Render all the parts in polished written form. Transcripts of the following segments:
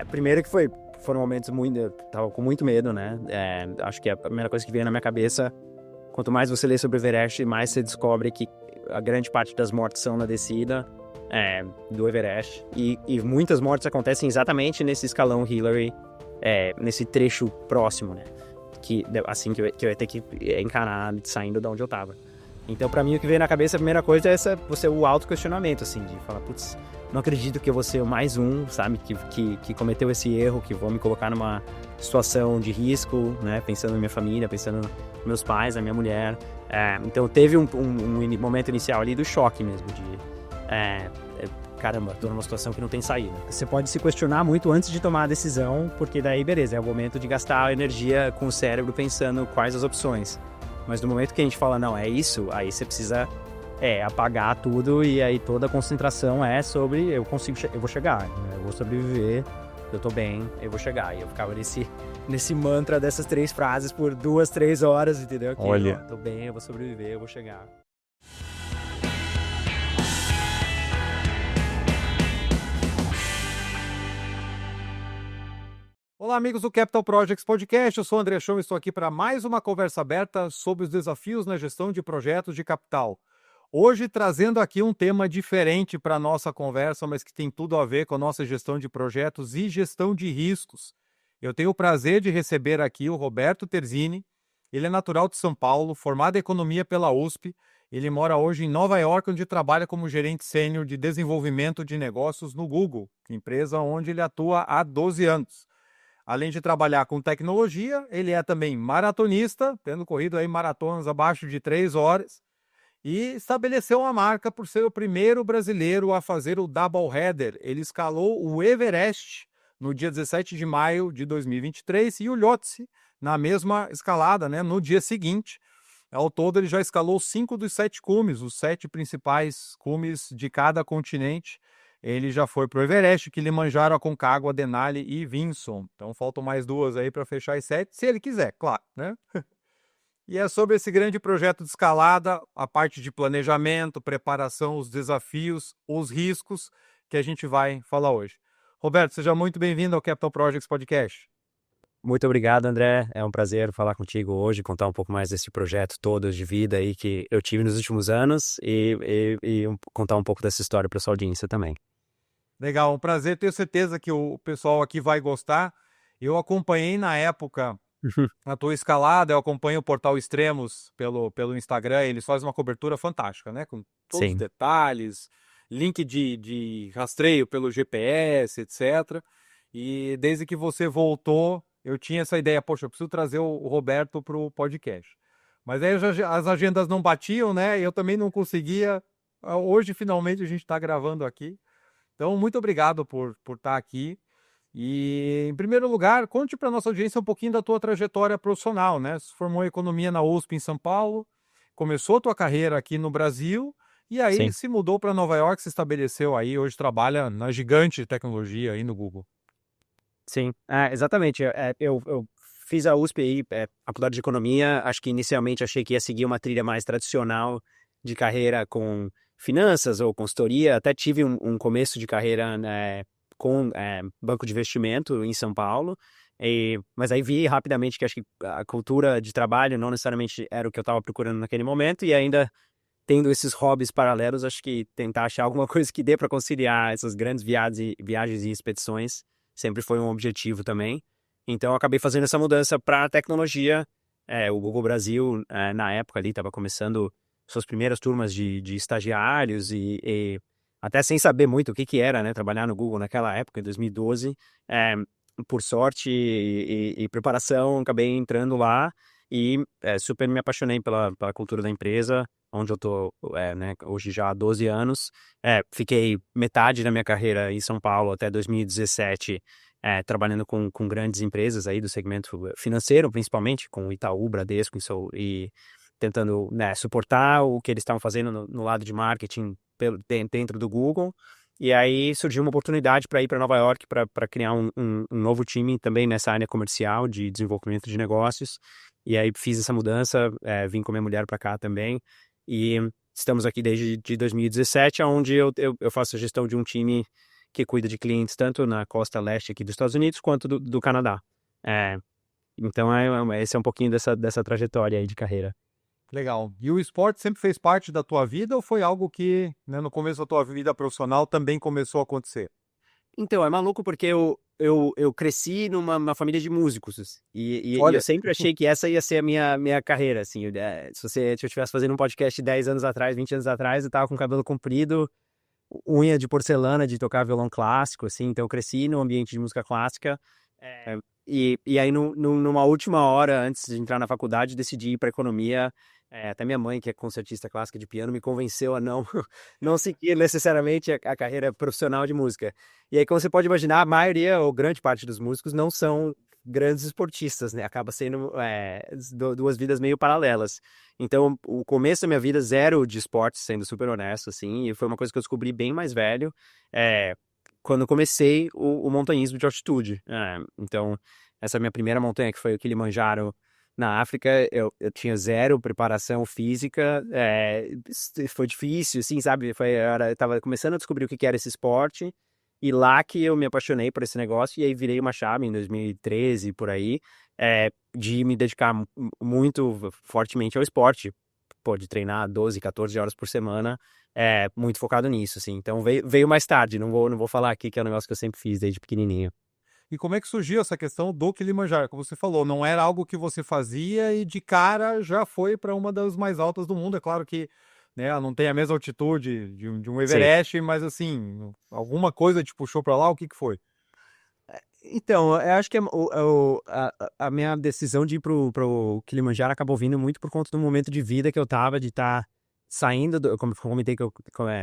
Primeiro que foram momentos muito, eu tava com muito medo, né? Acho que a primeira coisa que veio na minha cabeça, quanto mais você lê sobre o Everest, mais você descobre que a grande parte das mortes são na descida do Everest. E muitas mortes acontecem exatamente nesse escalão Hillary, nesse trecho próximo, né? Assim que eu ia ter que encarar saindo de onde eu tava. Então, pra mim, o que veio na cabeça, a primeira coisa é o auto-questionamento, assim, de falar, putz, não acredito que eu vou ser mais um, sabe, que cometeu esse erro, que vou me colocar numa situação de risco, né, pensando na minha família, pensando nos meus pais, na minha mulher. Então, teve um momento inicial ali do choque mesmo, caramba, tô numa situação que não tem saída. Você pode se questionar muito antes de tomar a decisão, porque daí, beleza, é o momento de gastar energia com o cérebro pensando quais as opções. Mas no momento que a gente fala, não, é isso, aí você precisa apagar tudo e aí toda a concentração é sobre eu vou chegar, né? Eu vou sobreviver, eu tô bem, eu vou chegar. E eu ficava nesse mantra dessas 3 frases por 2, 3 horas, entendeu? Olha. Tô bem, eu vou sobreviver, eu vou chegar. Olá, amigos do Capital Projects Podcast. Eu sou o André Chão e estou aqui para mais uma conversa aberta sobre os desafios na gestão de projetos de capital. Hoje, trazendo aqui um tema diferente para a nossa conversa, mas que tem tudo a ver com a nossa gestão de projetos e gestão de riscos. Eu tenho o prazer de receber aqui o Roberto Terzini. Ele é natural de São Paulo, formado em Economia pela USP. Ele mora hoje em Nova York, onde trabalha como gerente sênior de desenvolvimento de negócios no Google, empresa onde ele atua há 12 anos. Além de trabalhar com tecnologia, ele é também maratonista, tendo corrido aí maratonas abaixo de 3 horas, e estabeleceu uma marca por ser o primeiro brasileiro a fazer o Double Header. Ele escalou o Everest no dia 17 de maio de 2023 e o Lhotse na mesma escalada, né, no dia seguinte. Ao todo, ele já escalou 5 dos 7 cumes, os 7 principais cumes de cada continente. Ele já foi para o Everest, Kilimanjaro, Aconcagua, Denali e Vinson. Então faltam mais 2 aí para fechar as 7, se ele quiser, claro, né? E é sobre esse grande projeto de escalada, a parte de planejamento, preparação, os desafios, os riscos que a gente vai falar hoje. Roberto, seja muito bem-vindo ao Capital Projects Podcast. Muito obrigado, André. É um prazer falar contigo hoje, contar um pouco mais desse projeto todo de vida aí que eu tive nos últimos anos e contar um pouco dessa história para sua audiência também. Legal, um prazer. Tenho certeza que o pessoal aqui vai gostar. Eu acompanhei na época a tua escalada, eu acompanho o Portal Extremos pelo Instagram, eles fazem uma cobertura fantástica, né? Com todos os Sim. detalhes, link de rastreio pelo GPS, etc. E desde que você voltou, eu tinha essa ideia, poxa, eu preciso trazer o Roberto para o podcast. Mas aí as agendas não batiam, né? E eu também não conseguia. Hoje, finalmente, a gente está gravando aqui. Então, muito obrigado por estar aqui. E, em primeiro lugar, conte para a nossa audiência um pouquinho da tua trajetória profissional, né? Você formou em Economia na USP em São Paulo, começou a tua carreira aqui no Brasil e aí Sim. se mudou para Nova York, se estabeleceu aí, hoje trabalha na gigante de tecnologia aí no Google. Sim, exatamente. Eu fiz a USP aí, faculdade de economia. Acho que inicialmente achei que ia seguir uma trilha mais tradicional de carreira com finanças ou consultoria. Até tive um começo de carreira, né, com banco de investimento em São Paulo. Mas aí vi rapidamente que acho que a cultura de trabalho não necessariamente era o que eu estava procurando naquele momento. E ainda tendo esses hobbies paralelos, acho que tentar achar alguma coisa que dê para conciliar essas grandes viagens e expedições sempre foi um objetivo também. Então, eu acabei fazendo essa mudança para a tecnologia. O Google Brasil, na época ali, estava começando suas primeiras turmas de estagiários e até sem saber muito o que era, né, trabalhar no Google naquela época, em 2012. Por sorte e preparação, acabei entrando lá e super me apaixonei pela cultura da empresa, onde eu tô, né, hoje já há 12 anos. Fiquei metade da minha carreira em São Paulo até 2017, trabalhando com grandes empresas aí do segmento financeiro, principalmente, com Itaú, Bradesco e tentando, né, suportar o que eles estavam fazendo no lado de marketing dentro do Google. E aí surgiu uma oportunidade para ir para Nova York para criar um novo time também nessa área comercial de desenvolvimento de negócios. E aí fiz essa mudança, vim com minha mulher para cá também. E estamos aqui desde 2017, onde eu faço a gestão de um time que cuida de clientes tanto na costa leste aqui dos Estados Unidos quanto do Canadá. Então, esse é um pouquinho dessa trajetória aí de carreira. Legal. E o esporte sempre fez parte da tua vida ou foi algo que, né, no começo da tua vida profissional também começou a acontecer? Então, é maluco porque eu cresci numa família de músicos e eu Olha, sempre achei que essa ia ser a minha carreira, assim. Se eu estivesse fazendo um podcast 10 anos atrás, 20 anos atrás, eu tava com cabelo comprido, unha de porcelana de tocar violão clássico, assim. Então, eu cresci num ambiente de música clássica. E aí, numa última hora, antes de entrar na faculdade, decidi ir para economia. Até minha mãe, que é concertista clássica de piano, me convenceu a não, não seguir necessariamente a carreira profissional de música. E aí, como você pode imaginar, a maioria ou grande parte dos músicos não são grandes esportistas, né? Acaba sendo duas vidas meio paralelas. Então, o começo da minha vida, zero de esportes, sendo super honesto, assim, e foi uma coisa que eu descobri bem mais velho. Quando eu comecei o montanhismo de altitude. Então, essa minha primeira montanha, que foi o Kilimanjaro, na África, eu tinha zero preparação física, foi difícil, assim, sabe? Eu tava começando a descobrir o que era esse esporte, e lá que eu me apaixonei por esse negócio, e aí virei uma chave em 2013, por aí, de me dedicar muito fortemente ao esporte. Pô, de treinar 12, 14 horas por semana, muito focado nisso, assim. Então veio mais tarde, não vou falar aqui que é um negócio que eu sempre fiz desde pequenininho. e como é que surgiu essa questão do Kilimanjaro? Como você falou, não era algo que você fazia e de cara já foi para uma das mais altas do mundo. É claro que, né, não tem a mesma altitude de um Sim. Everest, mas assim, alguma coisa te puxou para lá, o que que foi? Então, eu acho que a minha decisão de ir pro Kilimanjaro acabou vindo muito por conta do momento de vida que eu tava, de estar saindo, como eu comentei que eu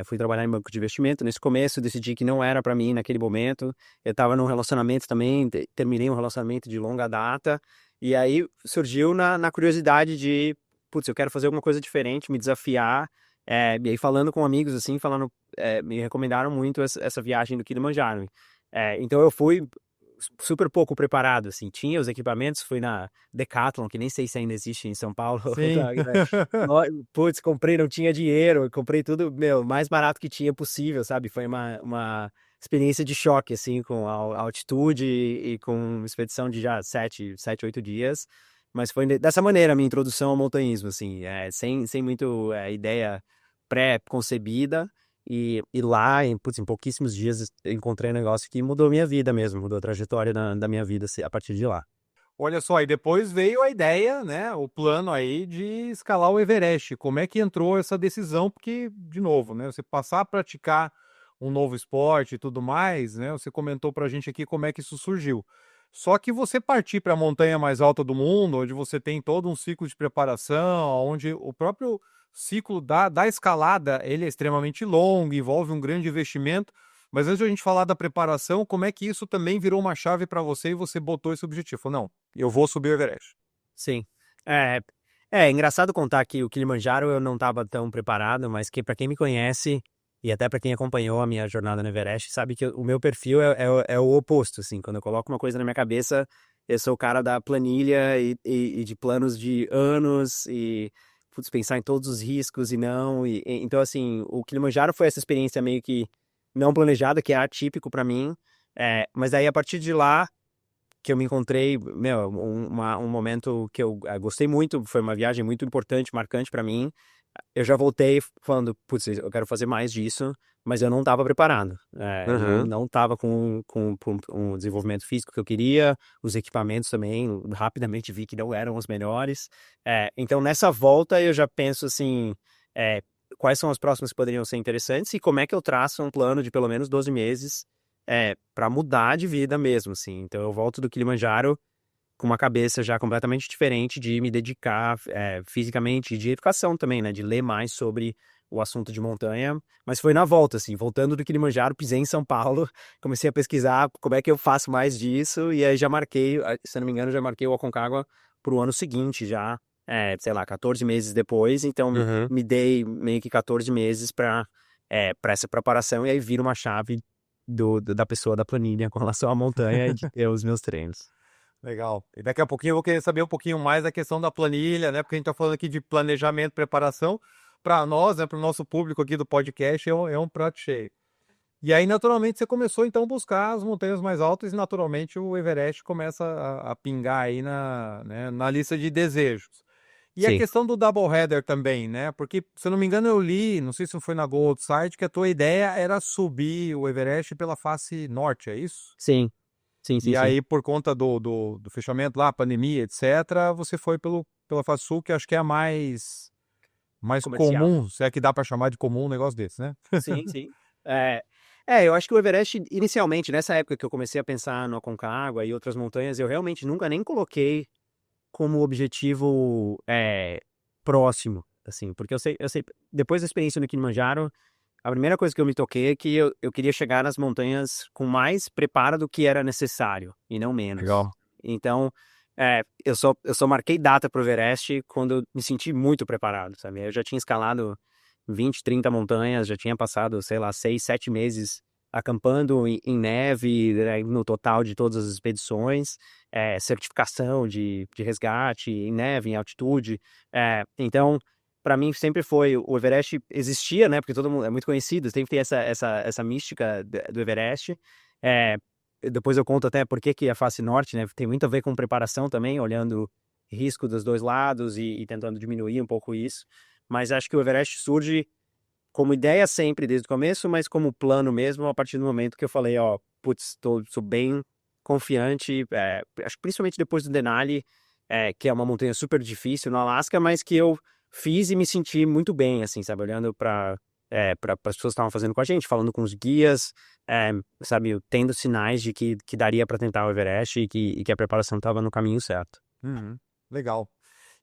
fui trabalhar em banco de investimento. Nesse começo, eu decidi que não era para mim naquele momento. Eu tava num relacionamento também, terminei um relacionamento de longa data, e aí surgiu na curiosidade de, putz, eu quero fazer alguma coisa diferente, me desafiar. E aí falando com amigos, assim, me recomendaram muito essa viagem do Kilimanjaro. Então eu fui super pouco preparado, assim. Tinha os equipamentos, fui na Decathlon, que nem sei se ainda existe em São Paulo. Sim. Putz, comprei, não tinha dinheiro, comprei tudo, meu, mais barato que tinha possível, sabe? Foi uma experiência de choque, assim, com a altitude e com uma expedição de já 8 dias. Mas foi dessa maneira a minha introdução ao montanhismo, assim, sem muito ideia pré-concebida. E lá, em pouquíssimos dias, eu encontrei um negócio que mudou minha vida mesmo, mudou a trajetória da minha vida a partir de lá. Olha só, e depois veio a ideia, né, o plano aí de escalar o Everest. Como é que entrou essa decisão? Porque, de novo, né, você passar a praticar um novo esporte e tudo mais, né, você comentou pra gente aqui como é que isso surgiu. Só que você partir para a montanha mais alta do mundo, onde você tem todo um ciclo de preparação, onde o próprio ciclo da escalada, ele é extremamente longo, envolve um grande investimento. Mas antes de a gente falar da preparação, como é que isso também virou uma chave para você e você botou esse objetivo? Falou, não, eu vou subir o Everest. Sim. É, é engraçado contar que o Kilimanjaro eu não estava tão preparado, mas que para quem me conhece e até para quem acompanhou a minha jornada no Everest, sabe que o meu perfil é o oposto, assim. Quando eu coloco uma coisa na minha cabeça, eu sou o cara da planilha e de planos de anos e putz, pensar em todos os riscos e não. Então, assim, o Kilimanjaro foi essa experiência meio que não planejada, que é atípico para mim. Mas aí, a partir de lá, que eu me encontrei, meu, um momento que eu gostei muito, foi uma viagem muito importante, marcante para mim. Eu já voltei falando, putz, eu quero fazer mais disso, mas eu não estava preparado. Aham. Não estava com um desenvolvimento físico que eu queria, os equipamentos também, rapidamente vi que não eram os melhores. Então, nessa volta, eu já penso assim, quais são as próximas que poderiam ser interessantes e como é que eu traço um plano de pelo menos 12 meses para mudar de vida mesmo, assim. Então, eu volto do Kilimanjaro com uma cabeça já completamente diferente de me dedicar fisicamente e de educação também, né? De ler mais sobre o assunto de montanha. Mas foi na volta, assim, voltando do Kilimanjaro, pisei em São Paulo, comecei a pesquisar como é que eu faço mais disso, e aí já marquei, se eu não me engano, já marquei o Aconcagua pro ano seguinte, já, sei lá, 14 meses depois, então Aham. me dei meio que 14 meses para essa preparação, e aí vira uma chave da pessoa da planilha com relação à montanha e de ter os meus treinos. Legal. E daqui a pouquinho eu vou querer saber um pouquinho mais da questão da planilha, né? Porque a gente está falando aqui de planejamento, preparação. Para nós, né, para o nosso público aqui do podcast, é um prato cheio. E aí, naturalmente, você começou então a buscar as montanhas mais altas e naturalmente o Everest começa a pingar aí na lista de desejos. E a Sim, questão do double header também, né? Porque, se eu não me engano, eu li, não sei se foi na Gold Site, que a tua ideia era subir o Everest pela face norte, é isso? sim, sim, sim, E sim. aí, por conta do fechamento lá, pandemia, etc., você foi pela face sul, que acho que é a mais Comercial. comum, se é que dá para chamar de comum um negócio desse, né? Sim, sim. É, eu acho que o Everest, inicialmente, nessa época que eu comecei a pensar no Aconcagua e outras montanhas, eu realmente nunca nem coloquei como objetivo próximo, assim, porque eu sei, depois da experiência no Kilimanjaro, a primeira coisa que eu me toquei é que eu queria chegar nas montanhas com mais preparo do que era necessário, e não menos. Legal. Então, eu só marquei data pro Everest quando eu me senti muito preparado, sabe? Eu já tinha escalado 20, 30 montanhas, já tinha passado, sei lá, 6, 7 meses acampando em neve, né, no total de todas as expedições, certificação de resgate em neve, em altitude. Então, para mim sempre foi, o Everest existia, né, porque todo mundo é muito conhecido, sempre tem essa mística do Everest. É, depois eu conto até por que que a face norte, né, tem muito a ver com preparação também, olhando risco dos dois lados e tentando diminuir um pouco isso. Mas acho que o Everest surge como ideia sempre desde o começo, mas como plano mesmo a partir do momento que eu falei, ó, putz, sou bem confiante, acho que principalmente depois do Denali, que é uma montanha super difícil no Alasca, mas que eu fiz e me senti muito bem, assim, sabe, olhando para para as pessoas que estavam fazendo com a gente, falando com os guias, sabe, tendo sinais de que daria para tentar o Everest e que a preparação estava no caminho certo. Uhum. Legal.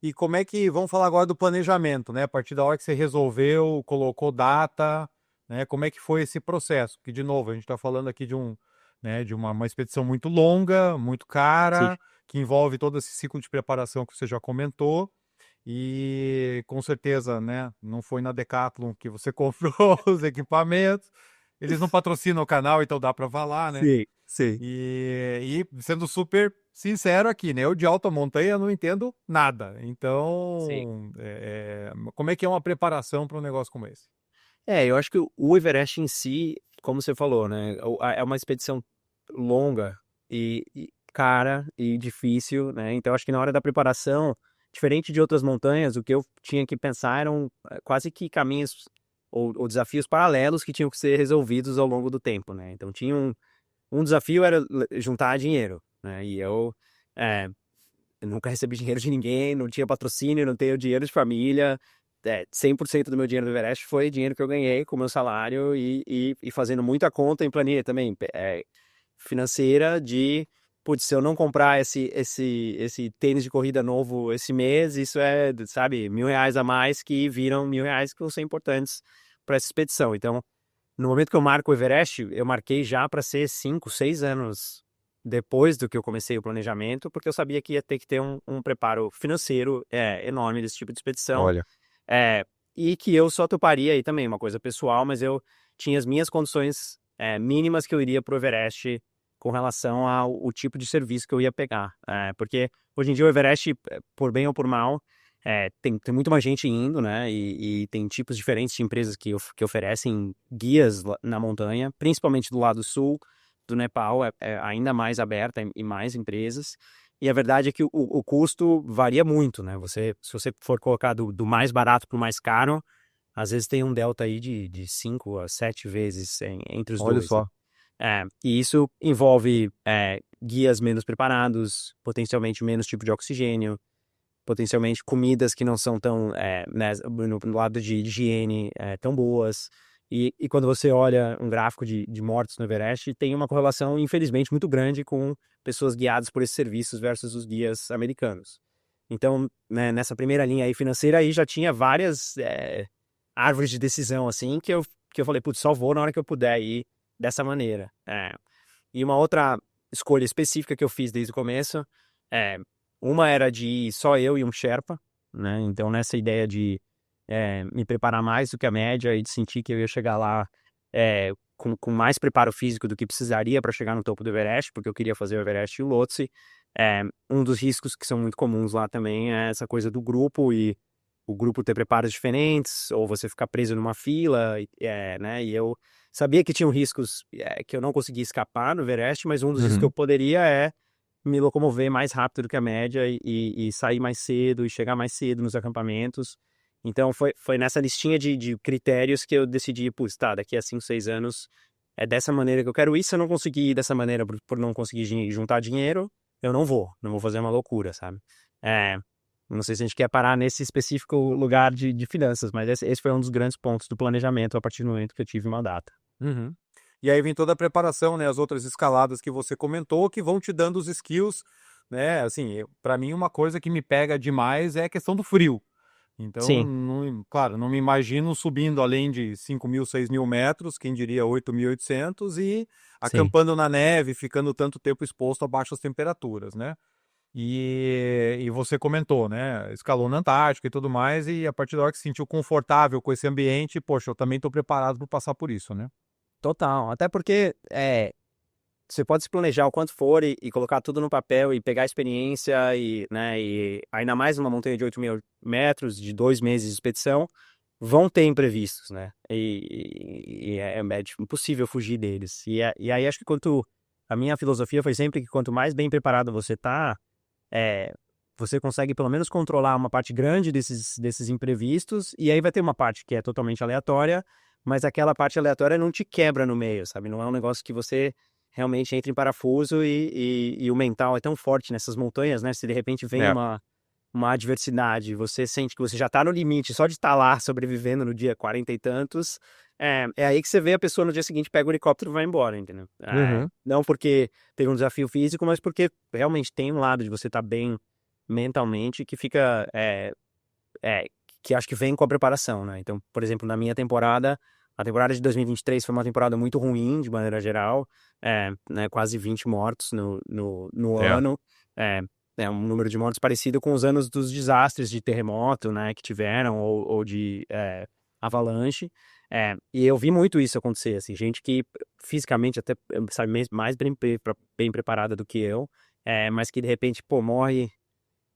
E como é que, vamos falar agora do planejamento, né? A partir da hora que você resolveu, colocou data, né? Como é que foi esse processo? Porque, de novo, a gente está falando aqui de uma expedição muito longa, muito Sim, cara, que envolve todo esse ciclo de preparação que você já comentou. E com certeza, né? Não foi na Decathlon que você comprou os equipamentos. Eles não patrocinam o canal, então dá para falar, né? sim, sim. E sendo super sincero aqui, né? Eu de alta montanha não entendo nada. Sim. Então, como é que é uma preparação para um negócio como esse? Eu acho que o Everest em si, como você falou, né, é uma expedição longa e cara e difícil, né? Então acho que na hora da preparação, diferente de outras montanhas, o que eu tinha que pensar eram quase que caminhos ou desafios paralelos que tinham que ser resolvidos ao longo do tempo, né? Então tinha um desafio era juntar dinheiro, né? E eu nunca recebi dinheiro de ninguém, não tinha patrocínio, não tenho dinheiro de família. 100% do meu dinheiro do Everest foi dinheiro que eu ganhei com o meu salário e fazendo muita conta em planilha também, financeira de, putz, se eu não comprar esse tênis de corrida novo esse mês, isso é, sabe, R$ 1.000 a mais que viram R$ 1.000 que vão ser importantes para essa expedição. Então, no momento que eu marco o Everest, eu marquei já para ser 5, 6 anos depois do que eu comecei o planejamento, porque eu sabia que ia ter que ter um preparo financeiro enorme desse tipo de expedição. Olha, É, e que eu só toparia aí também, uma coisa pessoal, mas eu tinha as minhas condições mínimas que eu iria pro Everest com relação ao o tipo de serviço que eu ia pegar. Porque hoje em dia o Everest, por bem ou por mal, tem muito mais gente indo, né? E tem tipos diferentes de empresas que oferecem guias na montanha, principalmente do lado sul do Nepal, é ainda mais aberta e mais empresas. E a verdade é que o custo varia muito, né? Se você for colocar do mais barato para o mais caro, às vezes tem um delta aí de 5 a 7 vezes entre os olha dois, né? só. E isso envolve guias menos preparados, potencialmente menos tipo de oxigênio, potencialmente comidas que não são tão, né, no lado de higiene, tão boas. E quando você olha um gráfico de mortos no Everest, tem uma correlação, infelizmente, muito grande com pessoas guiadas por esses serviços versus os guias americanos. Então, né, nessa primeira linha aí financeira, aí já tinha várias árvores de decisão, assim, que eu falei, putz, só vou na hora que eu puder ir dessa maneira. E uma outra escolha específica que eu fiz desde o começo, é, uma era de ir só eu e um Sherpa, né? Então, nessa ideia de me preparar mais do que a média e de sentir que eu ia chegar lá com mais preparo físico do que precisaria para chegar no topo do Everest, porque eu queria fazer o Everest e o Lhotse. Um dos riscos que são muito comuns lá também é essa coisa do grupo e o grupo ter preparos diferentes, ou você ficar preso numa fila, né? E eu sabia que tinham riscos que eu não conseguia escapar no Everest, mas um dos riscos que eu Uhum. poderia é me locomover mais rápido do que a média e sair mais cedo e chegar mais cedo nos acampamentos. Então foi nessa listinha de critérios que eu decidi, putz, tá, daqui a 5, 6 anos é dessa maneira que eu quero ir. Se eu não conseguir ir dessa maneira por não conseguir juntar dinheiro, eu não vou fazer uma loucura, sabe? É, não sei se a gente quer parar nesse específico lugar de finanças, mas esse foi um dos grandes pontos do planejamento a partir do momento que eu tive uma data. Uhum. E aí vem toda a preparação, né? As outras escaladas que você comentou, que vão te dando os skills, né? Assim, para mim uma coisa que me pega demais é a questão do frio. Então, Sim, não, claro, não me imagino subindo além de 5.000, 6.000 metros, quem diria 8.800, e sim. acampando na neve, ficando tanto tempo exposto a baixas temperaturas, né? E você comentou, né? Escalou na Antártica e tudo mais, e a partir da hora que se sentiu confortável com esse ambiente, poxa, eu também estou preparado para passar por isso, né? Total. Até porque você pode se planejar o quanto for e colocar tudo no papel e pegar a experiência né, e ainda mais numa montanha de 8.000 metros, de 2 meses de expedição, vão ter imprevistos, né? Impossível fugir deles. E aí acho que a minha filosofia foi sempre que quanto mais bem preparado você tá, é, você consegue pelo menos controlar uma parte grande desses imprevistos, e aí vai ter uma parte que é totalmente aleatória, mas aquela parte aleatória não te quebra no meio, sabe? Não é um negócio que você realmente entra em parafuso e o mental é tão forte nessas montanhas, né? Se de repente vem É. uma adversidade, você sente que você já tá no limite só de estar lá sobrevivendo no dia 40 e tantos, é aí que você vê a pessoa no dia seguinte, pega o helicóptero e vai embora, entendeu? Uhum. Não porque teve um desafio físico, mas porque realmente tem um lado de você estar bem mentalmente que fica, é, que acho que vem com a preparação, né? Então, por exemplo, na minha temporada, a temporada de 2023 foi uma temporada muito ruim, de maneira geral, né? Quase 20 mortos no É. ano, é, é um número de mortos parecido com os anos dos desastres de terremoto, né? Que tiveram, ou de avalanche, e eu vi muito isso acontecer, assim, gente que fisicamente até, sabe, mais bem preparada do que eu, mas que de repente, pô, morre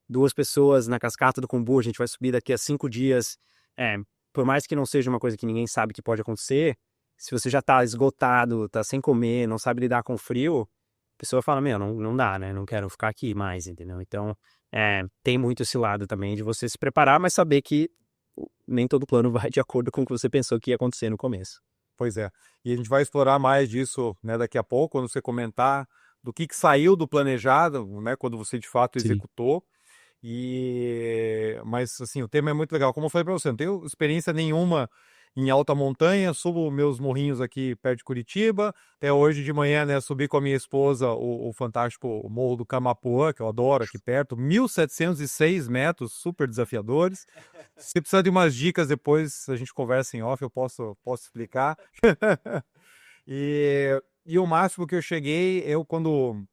2 pessoas na cascata do Kumbu, a gente vai subir daqui a 5 dias. É, por mais que não seja uma coisa que ninguém sabe que pode acontecer, se você já tá esgotado, tá sem comer, não sabe lidar com o frio, a pessoa fala, meu, não dá, né? Não quero ficar aqui mais, entendeu? Então, tem muito esse lado também de você se preparar, mas saber que nem todo plano vai de acordo com o que você pensou que ia acontecer no começo. Pois é. E a gente vai explorar mais disso, né, daqui a pouco, quando você comentar do que saiu do planejado, né, quando você de fato Sim. executou. Mas assim, o tema é muito legal. Como eu falei para você, não tenho experiência nenhuma em alta montanha, subo meus morrinhos aqui perto de Curitiba. Até hoje de manhã, né, subi com a minha esposa o fantástico Morro do Camapuã, que eu adoro aqui perto, 1.706 metros, super desafiadores. Se precisar de umas dicas depois, a gente conversa em off, eu posso explicar. E o máximo que eu cheguei, eu quando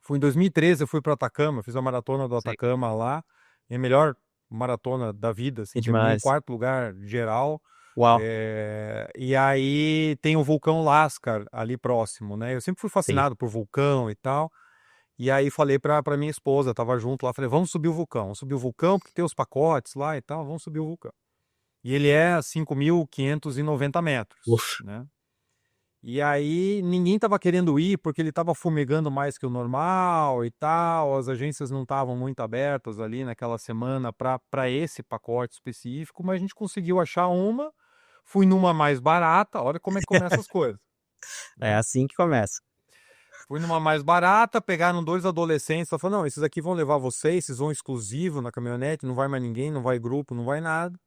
fui em 2013, eu fui para Atacama, fiz a maratona do Sim. Atacama lá, é a melhor maratona da vida, É assim, terminei em demais. quarto lugar geral. Uau. E aí tem o vulcão Lascar ali próximo, né? Eu sempre fui Sim. fascinado por vulcão e tal. E aí falei pra minha esposa, tava junto lá, falei, vamos subir o vulcão, porque tem os pacotes lá e tal, vamos subir o vulcão. E ele é 5.590 metros, Uf. né? E aí ninguém estava querendo ir porque ele estava fumegando mais que o normal e tal, as agências não estavam muito abertas ali naquela semana para esse pacote específico, mas a gente conseguiu achar uma, fui numa mais barata, olha como é que começam as coisas, É né? assim que começa. Fui numa mais barata, pegaram dois adolescentes, ela falou, não, esses aqui vão levar vocês, vocês vão exclusivo na caminhonete, não vai mais ninguém, não vai grupo, não vai nada.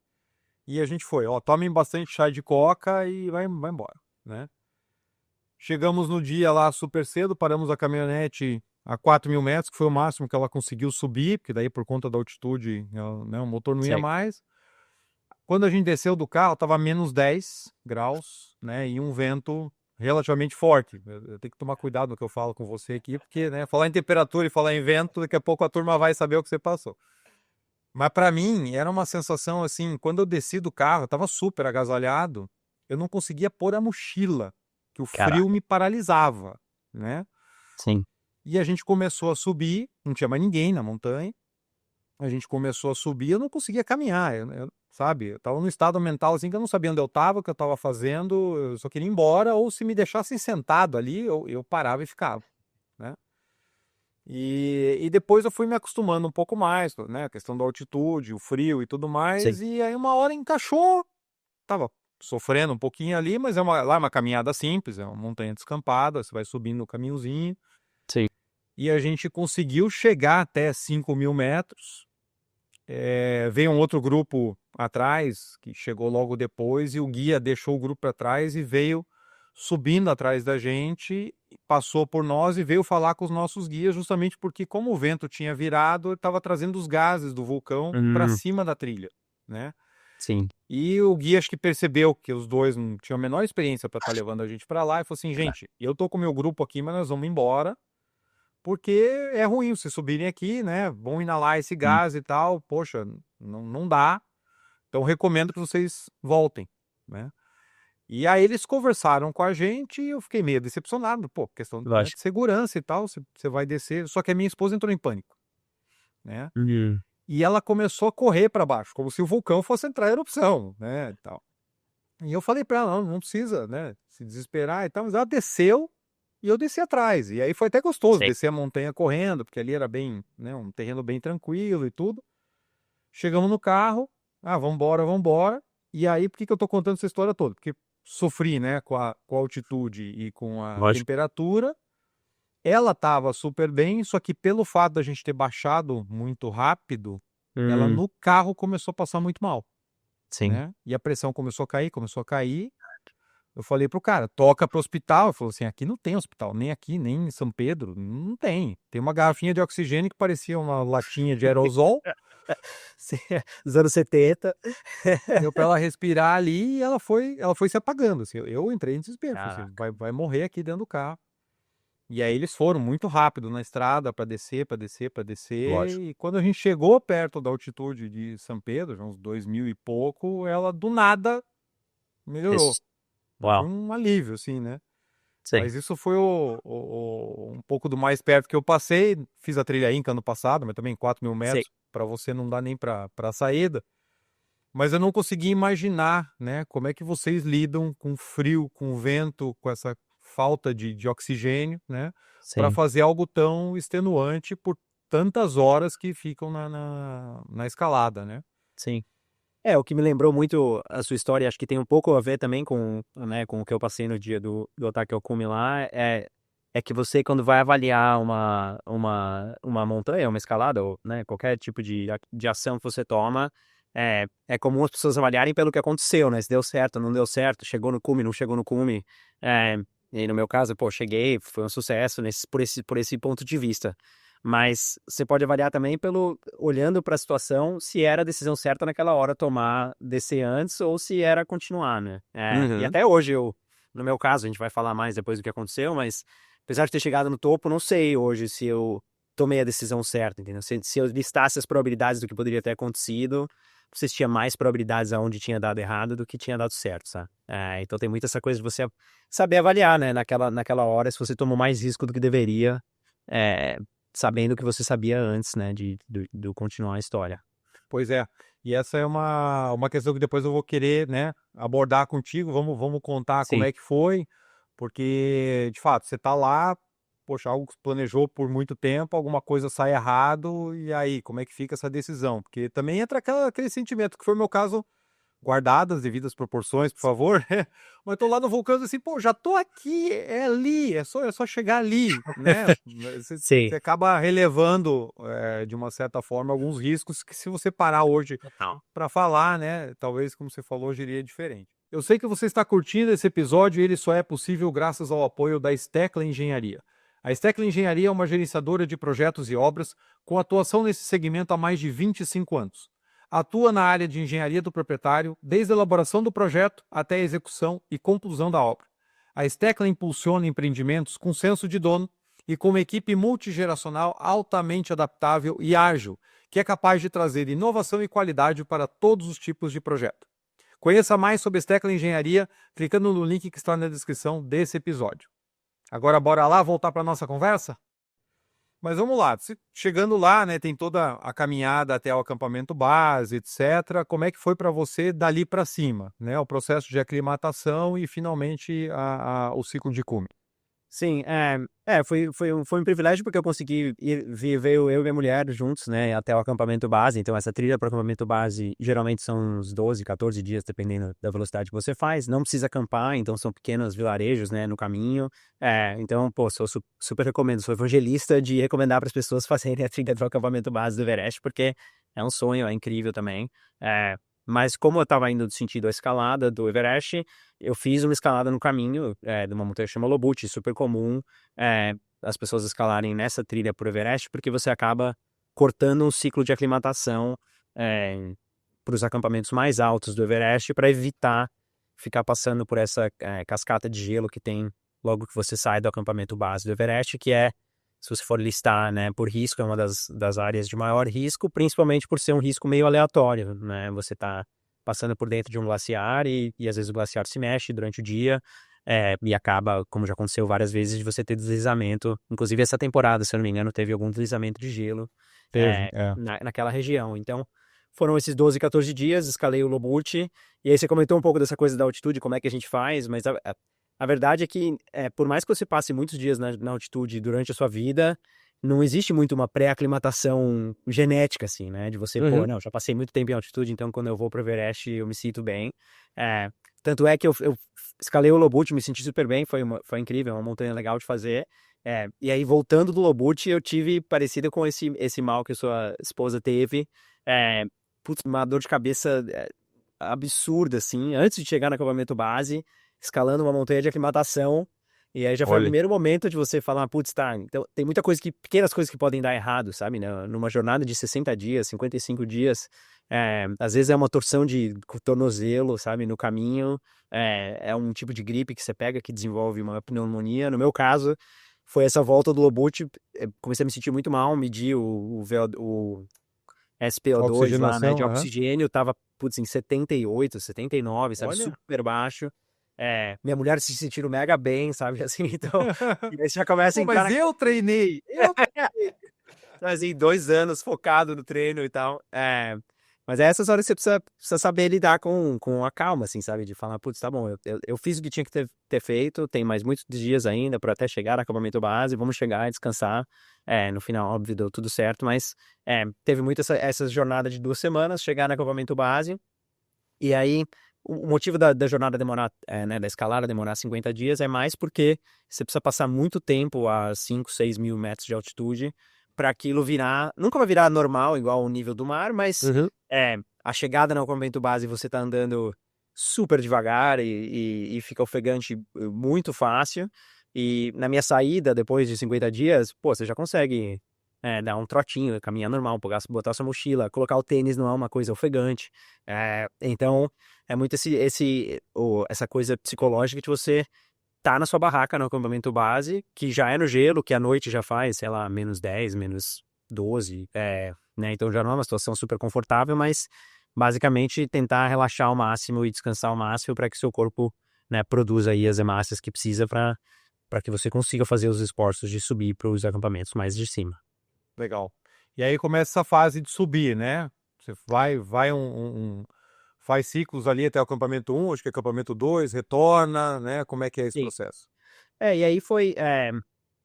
E a gente foi, ó, tomem bastante chá de coca e vai embora, né? Chegamos no dia lá super cedo, paramos a caminhonete a 4.000 metros, que foi o máximo que ela conseguiu subir, porque daí por conta da altitude, né, o motor não ia Sei. mais. Quando a gente desceu do carro, estava menos 10 graus, né, e um vento relativamente forte. Eu tenho que tomar cuidado no que eu falo com você aqui, porque, né, falar em temperatura e falar em vento, daqui a pouco a turma vai saber o que você passou. Mas para mim, era uma sensação assim, quando eu desci do carro, eu estava super agasalhado, eu não conseguia pôr a mochila, que o frio Caraca. me paralisava, né? Sim. E a gente começou a subir, não tinha mais ninguém na montanha. a gente começou a subir, eu não conseguia caminhar, sabe? Eu tava num estado mental assim que eu não sabia onde eu tava, o que eu tava fazendo, eu só queria ir embora, ou se me deixassem sentado ali, eu parava e ficava, né? E depois eu fui me acostumando um pouco mais, né? A questão da altitude, o frio e tudo Sim, mais, e aí uma hora encaixou, tava sofrendo um pouquinho ali, mas lá é uma caminhada simples, é uma montanha descampada, você vai subindo no caminhozinho, sim. e a gente conseguiu chegar até 5.000 metros. Veio um outro grupo atrás, que chegou logo depois, e o guia deixou o grupo para trás e veio subindo atrás da gente, passou por nós e veio falar com os nossos guias, justamente porque, como o vento tinha virado, ele estava trazendo os gases do vulcão para Hum, cima da trilha, né? sim. E o guia acho que percebeu que os dois não tinham a menor experiência para estar levando a gente para lá e falou assim: gente, eu tô com o meu grupo aqui, mas nós vamos embora porque é ruim vocês subirem aqui, né? Vão inalar esse Hum, gás e tal. Poxa, não dá. Então recomendo que vocês voltem, né? E aí eles conversaram com a gente e eu fiquei meio decepcionado. Pô, questão, né, de lógico. segurança e tal, você vai descer. Só que a minha esposa entrou em pânico, né? Hum, E ela começou a correr para baixo, como se o vulcão fosse entrar em erupção, né? E tal. E eu falei para ela, não precisa, né? Se desesperar e tal. Mas ela desceu e eu desci atrás. E aí foi até gostoso sei. descer a montanha correndo, porque ali era bem, né, um terreno bem tranquilo e tudo. Chegamos no carro, vambora, vambora. E aí, por que que eu tô contando essa história toda? Porque sofri, né, com a altitude e com a Lógico. temperatura. Ela tava super bem, só que pelo fato da gente ter baixado muito rápido, ela Hum, no carro começou a passar muito mal, sim. né? E a pressão começou a cair, começou a cair. Eu falei pro cara, toca pro hospital. Ele falou assim, aqui não tem hospital, nem aqui, nem em São Pedro, não tem. Tem uma garrafinha de oxigênio que parecia uma latinha de aerosol. Sim, dos anos 70. Deu pra ela respirar ali e ela foi se apagando, assim. Eu entrei em desespero, falei assim, Caraca, vai morrer aqui dentro do carro. E aí eles foram muito rápido na estrada para descer, para descer, para descer. lógico. E quando a gente chegou perto da altitude de São Pedro, já uns 2.000 e pouco, ela do nada melhorou. Isso. Foi Uau. um alívio, assim, né? Sim, Mas isso foi um pouco do mais perto que eu passei. Fiz a trilha Inca ano passado, mas também 4.000 sei. metros. Para você não dá nem para saída. Mas eu não consegui imaginar, né? Como é que vocês lidam com frio, com vento, com essa falta de oxigênio, né? Para Sim, fazer algo tão extenuante por tantas horas que ficam na escalada, né? sim. O que me lembrou muito a sua história, acho que tem um pouco a ver também com, né, com o que eu passei no dia do ataque ao cume lá, é que você, quando vai avaliar uma montanha, uma escalada, ou, né, qualquer tipo de ação que você toma, é comum as pessoas avaliarem pelo que aconteceu, né, se deu certo, não deu certo, chegou no cume, não chegou no cume, e no meu caso, pô, cheguei, foi um sucesso por esse ponto de vista. Mas você pode avaliar também olhando para a situação, se era a decisão certa naquela hora tomar, descer antes ou se era continuar, né? E Uhum. até hoje no meu caso, a gente vai falar mais depois do que aconteceu, mas apesar de ter chegado no topo, não sei hoje se eu tomei a decisão certa, entendeu? Se eu listasse as probabilidades do que poderia ter acontecido, você tinha mais probabilidades aonde tinha dado errado do que tinha dado certo, sabe? Então tem muito essa coisa de você saber avaliar, né? Naquela hora, se você tomou mais risco do que deveria, é, sabendo que você sabia antes, né, de continuar a história. Pois é. E essa é uma questão que depois eu vou querer, né, abordar contigo. Vamos contar como Sim, é que foi, porque, de fato, você tá lá, poxa, algo que você planejou por muito tempo, alguma coisa sai errado, e aí, como é que fica essa decisão? Porque também entra aquele sentimento, que foi o meu caso, guardadas as devidas proporções, por favor. Mas tô lá no vulcão assim, pô, já tô aqui, é ali, é só chegar ali, né? Você sim. acaba relevando, de uma certa forma, alguns riscos que se você parar hoje Total. para falar, né? Talvez, como você falou, hoje iria diferente. Eu sei que você está curtindo esse episódio e ele só é possível graças ao apoio da Stecla Engenharia. A Stecla Engenharia é uma gerenciadora de projetos e obras com atuação nesse segmento há mais de 25 anos. Atua na área de engenharia do proprietário, desde a elaboração do projeto até a execução e conclusão da obra. A Stecla impulsiona empreendimentos com senso de dono e com uma equipe multigeracional altamente adaptável e ágil, que é capaz de trazer inovação e qualidade para todos os tipos de projeto. Conheça mais sobre a Stecla Engenharia clicando no link que está na descrição desse episódio. Agora bora lá voltar para a nossa conversa? Mas vamos lá, chegando lá, né, tem toda a caminhada até o acampamento base, etc. Como é que foi para você dali para cima, né? O processo de aclimatação e finalmente o ciclo de cume. Sim, foi um privilégio porque eu consegui viver eu e minha mulher juntos, né, até o acampamento base. Então, essa trilha para o acampamento base geralmente são uns 12, 14 dias, dependendo da velocidade que você faz. Não precisa acampar, então são pequenos vilarejos, né, no caminho. Então, pô, sou super recomendo. Sou evangelista de recomendar para as pessoas fazerem a trilha do acampamento base do Everest, porque é um sonho, é incrível também. Mas como eu estava indo no sentido da escalada do Everest, eu fiz uma escalada no caminho de uma montanha chamada Lobut, super comum as pessoas escalarem nessa trilha por Everest, porque você acaba cortando um ciclo de aclimatação para os acampamentos mais altos do Everest para evitar ficar passando por essa cascata de gelo que tem logo que você sai do acampamento base do Everest, que se você for listar, né, por risco, é uma das áreas de maior risco, principalmente por ser um risco meio aleatório, né? Você está passando por dentro de um glaciar e às vezes o glaciar se mexe durante o dia e acaba, como já aconteceu várias vezes, de você ter deslizamento. Inclusive essa temporada, se eu não me engano, teve algum deslizamento de gelo Teve, naquela região. Então, foram esses 12, 14 dias, escalei o Lobut, e aí você comentou um pouco dessa coisa da altitude, como é que a gente faz, mas a verdade é que, por mais que você passe muitos dias na altitude durante a sua vida, não existe muito uma pré-aclimatação genética, assim, né? De você, pô, Uhum. não, já passei muito tempo em altitude, então quando eu vou pro Everest eu me sinto bem. Tanto é que eu escalei o Lobut, me senti super bem, foi incrível, é uma montanha legal de fazer. E aí, voltando do Lobut, eu tive parecido com esse mal que a sua esposa teve. Putz, uma dor de cabeça absurda, assim, antes de chegar no acampamento base, escalando uma montanha de aclimatação. E aí já foi o Olha. primeiro momento de você falar, putz, tá, então tem muita coisa pequenas coisas que podem dar errado, sabe? Numa jornada de 60 dias, 55 dias, às vezes é uma torção de tornozelo, sabe? No caminho, é um tipo de gripe que você pega que desenvolve uma pneumonia. No meu caso, foi essa volta do Lobut, comecei a me sentir muito mal, medi o SPO2 lá, né, de Oxigenação, aham. oxigênio, tava, putz, em 78, 79, sabe, Olha. super baixo. Minha mulher se sentindo mega bem, sabe, assim, então, e aí você já começa a Pô, entrar mas eu treinei, assim, 2 anos focado no treino e tal. Mas é essas horas que você precisa saber lidar com a calma, assim, sabe? De falar, putz, tá bom, eu fiz o que tinha que ter feito, tem mais muitos dias ainda para até chegar no acampamento base, vamos chegar e descansar. No final, óbvio, deu tudo certo, mas teve muito essa jornada de 2 semanas, chegar no acampamento base, e aí o motivo da jornada demorar, né, da escalada demorar 50 dias é mais porque você precisa passar muito tempo a 5, 6 mil metros de altitude para aquilo virar, nunca vai virar normal, igual o nível do mar, mas Uhum. a chegada no acampamento base você tá andando super devagar e fica ofegante muito fácil. E na minha saída, depois de 50 dias, pô, você já consegue dar um trotinho, caminhar normal, botar sua mochila, colocar o tênis não é uma coisa ofegante. Então, é muito essa coisa psicológica de você tá na sua barraca no acampamento base, que já é no gelo, que à noite já faz, sei lá, -10, -12, né? Então já não é uma situação super confortável, mas basicamente tentar relaxar ao máximo e descansar ao máximo para que seu corpo, né, produza aí as hemácias que precisa para que você consiga fazer os esforços de subir para os acampamentos mais de cima. Legal. E aí começa essa fase de subir, né? Você vai faz ciclos ali até o acampamento 1, acho que é acampamento 2, retorna, né? Como é que é esse Sim. processo? E aí foi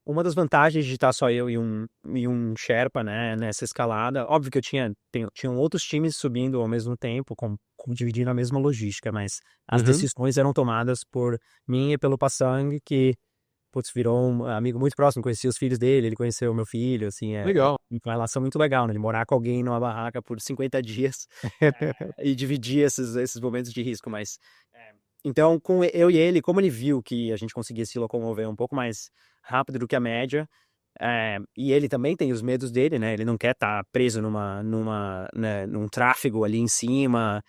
uma das vantagens de estar só eu e um Sherpa, né, nessa escalada. Óbvio que tinham outros times subindo ao mesmo tempo, dividindo a mesma logística, mas as Uhum. decisões eram tomadas por mim e pelo Passang, que, putz, virou um amigo muito próximo. Conheci os filhos dele, ele conheceu o meu filho, assim, Legal. uma relação muito legal, né, de morar com alguém numa barraca por 50 dias e dividir esses momentos de risco, mas... Então, com eu e ele, como ele viu que a gente conseguia se locomover um pouco mais rápido do que a média, e ele também tem os medos dele, né? Ele não quer estar preso né, num tráfego ali em cima,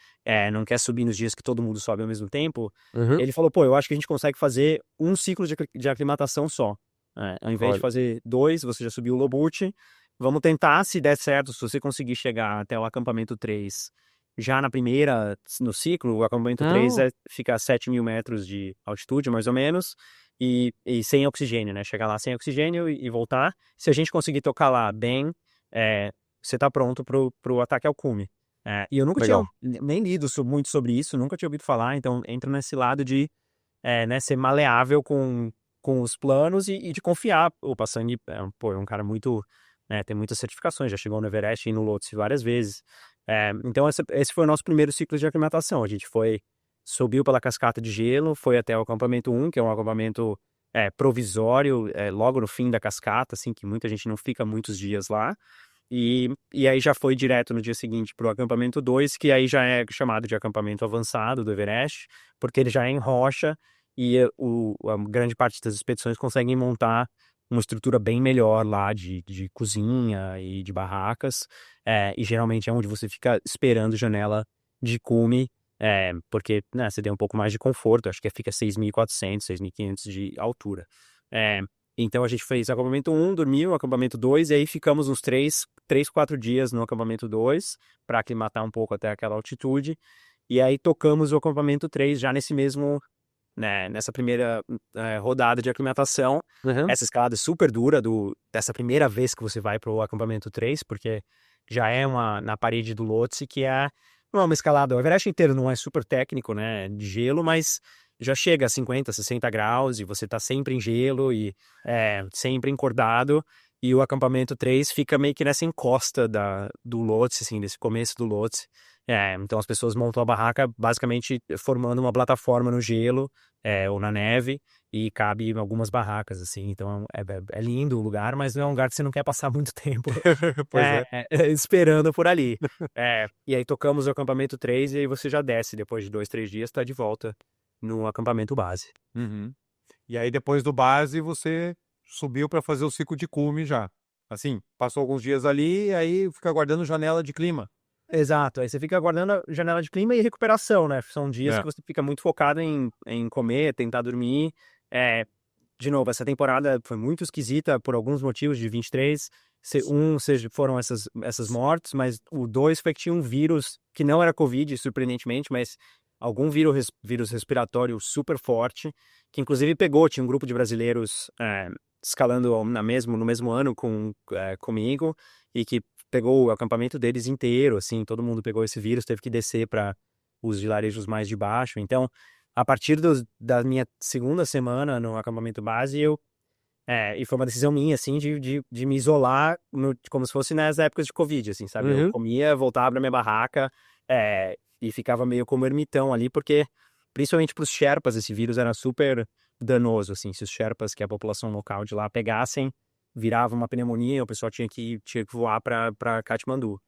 não quer subir nos dias que todo mundo sobe ao mesmo tempo. Uhum. Ele falou, pô, eu acho que a gente consegue fazer um ciclo de aclimatação só. Ao invés de Olha. fazer 2, você já subiu o Lobut, vamos tentar, se der certo, se você conseguir chegar até o acampamento 3 já no ciclo, o acampamento 3 Não. fica a 7 mil metros de altitude, mais ou menos, e sem oxigênio, né? Chegar lá sem oxigênio e voltar. Se a gente conseguir tocar lá bem, você tá pronto pro ataque ao cume. E eu nunca tinha Legal. nem lido muito sobre isso, nunca tinha ouvido falar, então entra nesse lado de né, ser maleável com os planos e de confiar. O Passani é um cara muito, né, tem muitas certificações, já chegou no Everest e no Lhotse várias vezes. Então esse foi o nosso primeiro ciclo de aclimatação. A gente subiu pela cascata de gelo, foi até o acampamento 1, que é um acampamento provisório, logo no fim da cascata, assim, que muita gente não fica muitos dias lá. E aí já foi direto no dia seguinte para o acampamento 2, que aí já é chamado de acampamento avançado do Everest, porque ele já é em rocha e a grande parte das expedições conseguem montar uma estrutura bem melhor lá de cozinha e de barracas, e geralmente é onde você fica esperando janela de cume, porque né, você tem um pouco mais de conforto, acho que fica 6.400, 6.500 de altura. Então a gente fez acampamento 1, dormiu, acampamento 2, e aí ficamos uns 3, 4 dias no acampamento 2, para aclimatar um pouco até aquela altitude, e aí tocamos o acampamento 3 já né, nessa primeira rodada de aclimatação. Uhum. Essa escalada é super dura dessa primeira vez que você vai para o acampamento 3, porque já é na parede do Lhotse, que não é uma escalada, o Everest inteiro não é super técnico, né, de gelo, mas já chega a 50, 60 graus e você tá sempre em gelo e sempre encordado. E o acampamento 3 fica meio que nessa encosta do Lhotse, assim, desse começo do Lhotse. Então as pessoas montam a barraca basicamente formando uma plataforma no gelo ou na neve e cabe algumas barracas, assim. Então é lindo o lugar, mas não é um lugar que você não quer passar muito tempo Pois é. esperando por ali. E aí tocamos o acampamento 3 e aí você já desce. Depois de 2, 3 dias, tá de volta no acampamento base. Uhum. E aí, depois do base, você subiu para fazer o ciclo de cume já. Assim, passou alguns dias ali e aí fica aguardando janela de clima. Exato, aí você fica aguardando a janela de clima e recuperação, né? São dias É. que você fica muito focado em comer, tentar dormir. De novo, essa temporada foi muito esquisita por alguns motivos de 23. Foram essas mortes, mas o 2 foi que tinha um vírus que não era Covid, surpreendentemente, mas algum vírus respiratório super forte, que inclusive tinha um grupo de brasileiros escalando no mesmo ano comigo, e que pegou o acampamento deles inteiro, assim, todo mundo pegou esse vírus, teve que descer para os vilarejos mais de baixo. Então, a partir da minha segunda semana no acampamento base, e foi uma decisão minha, assim, de me isolar como se fosse nas épocas de Covid, assim, sabe? Eu Uhum. comia, voltava pra minha barraca, e ficava meio como ermitão ali, porque, principalmente pros Sherpas, esse vírus era super danoso, assim, se os Sherpas, que é a população local de lá, pegassem, virava uma pneumonia, o pessoal tinha que voar pra Katmandu.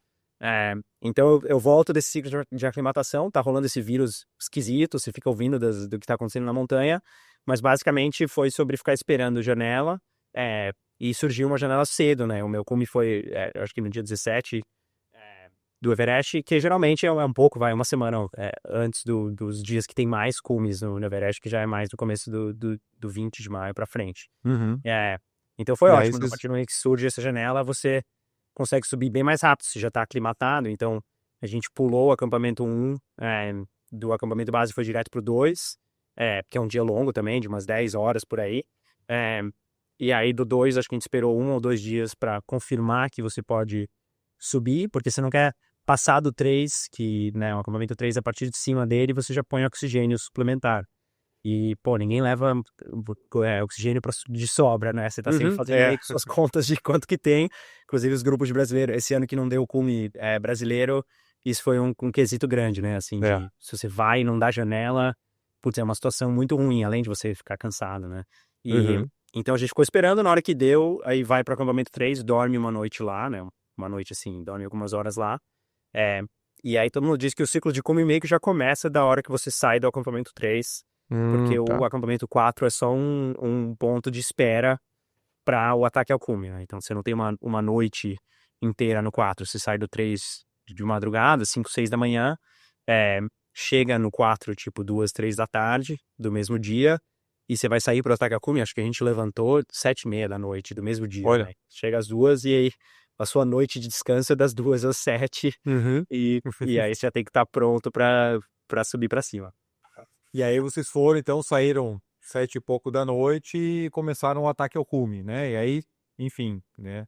Então eu volto desse ciclo de aclimatação, tá rolando esse vírus esquisito, você fica ouvindo do que tá acontecendo na montanha, mas basicamente foi sobre ficar esperando janela, e surgiu uma janela cedo, né? O meu cume foi, eu acho que no dia 17 do Everest, que geralmente é um pouco, uma semana antes dos dias que tem mais cumes no Everest, que já é mais no começo do 20 de maio pra frente. Uhum. Então foi E aí ótimo, a vocês... partir do momento que surge essa janela, você consegue subir bem mais rápido, você já está aclimatado. Então a gente pulou o acampamento 1, do acampamento base foi direto pro 2, porque é um dia longo também, de umas 10 horas por aí. E aí do 2, acho que a gente esperou 1 ou 2 dias para confirmar que você pode subir, porque você não quer passar do 3, que, né, o acampamento 3, a partir de cima dele, você já põe oxigênio suplementar. E, pô, ninguém leva oxigênio de sobra, né? Você tá sempre Uhum. fazendo meio que suas contas de quanto que tem. Inclusive, os grupos de brasileiro, esse ano que não deu o cume brasileiro, isso foi um quesito grande, né? Assim, É. se você vai e não dá janela, putz, é uma situação muito ruim, além de você ficar cansado, né? E Uhum. então a gente ficou esperando, na hora que deu, aí vai pro acampamento 3, dorme uma noite lá, né? Uma noite assim, dorme algumas horas lá. E aí todo mundo diz que o ciclo de cume meio que já começa da hora que você sai do acampamento 3, porque o Tá. acampamento 4 é só um ponto de espera para o ataque ao cume, né? Então você não tem uma noite inteira no 4, você sai do 3 de madrugada, 5, 6 da manhã, chega no 4 tipo 2, 3 da tarde do mesmo dia, e você vai sair para o ataque ao cume, acho que a gente levantou 7:30 da noite do mesmo dia, Olha. né? Chega às 2 e aí a sua noite de descanso é das 2 às 7, Uhum. e aí você já tem que estar pronto para subir para cima. E aí vocês foram, então, saíram 7 e pouco da noite e começaram o ataque ao cume, né? E aí, enfim, né?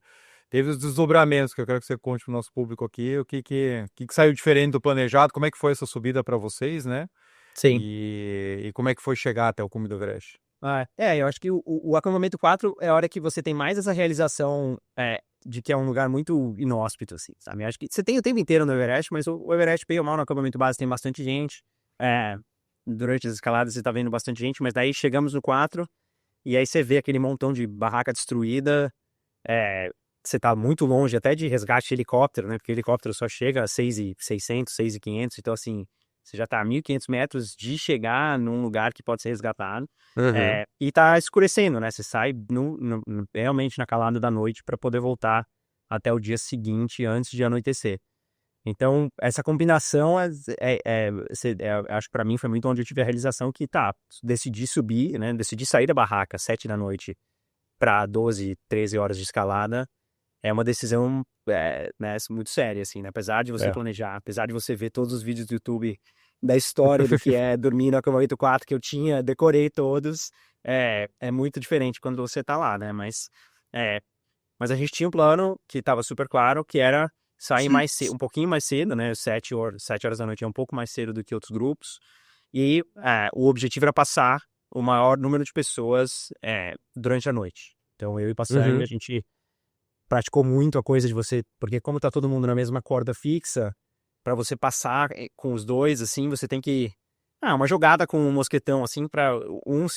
Teve os desdobramentos que eu quero que você conte para o nosso público aqui, o que saiu diferente do planejado, como é que foi essa subida para vocês, né? Sim. E como é que foi chegar até o cume do Everest? Eu acho que o acampamento 4 é a hora que você tem mais essa realização de que é um lugar muito inóspito, assim, sabe? Eu acho que você tem o tempo inteiro no Everest, mas o Everest, bem ou mal, no acampamento base tem bastante gente. É, durante as escaladas você tá vendo bastante gente, mas daí chegamos no 4 e aí você vê aquele montão de barraca destruída. É, você tá muito longe até de resgate de helicóptero, né? Porque o helicóptero só chega a 6.600, 6.500, então assim, você já tá a 1.500 metros de chegar num lugar que pode ser resgatado. Uhum. E tá escurecendo, né? Você sai realmente na calada da noite para poder voltar até o dia seguinte, antes de anoitecer. Então, essa combinação, acho que para mim foi muito onde eu tive a realização que, decidi subir, né? Decidi sair da barraca às 7 da noite para 12, 13 horas de escalada. É uma decisão, né, muito séria, assim, né? Apesar de você É. planejar, apesar de você ver todos os vídeos do YouTube da história do que é dormir no acampamento 4 que eu tinha, decorei todos, é muito diferente quando você tá lá, né? Mas a gente tinha um plano que estava super claro, que era sair mais cedo, um pouquinho mais cedo, né? 7 horas da noite é um pouco mais cedo do que outros grupos. E o objetivo era passar o maior número de pessoas durante a noite. Então, eu e o Passang, a Uhum. gente praticou muito a coisa de você... Porque como tá todo mundo na mesma corda fixa, para você passar com os dois, assim, você tem que... uma jogada com um mosquetão, assim, para um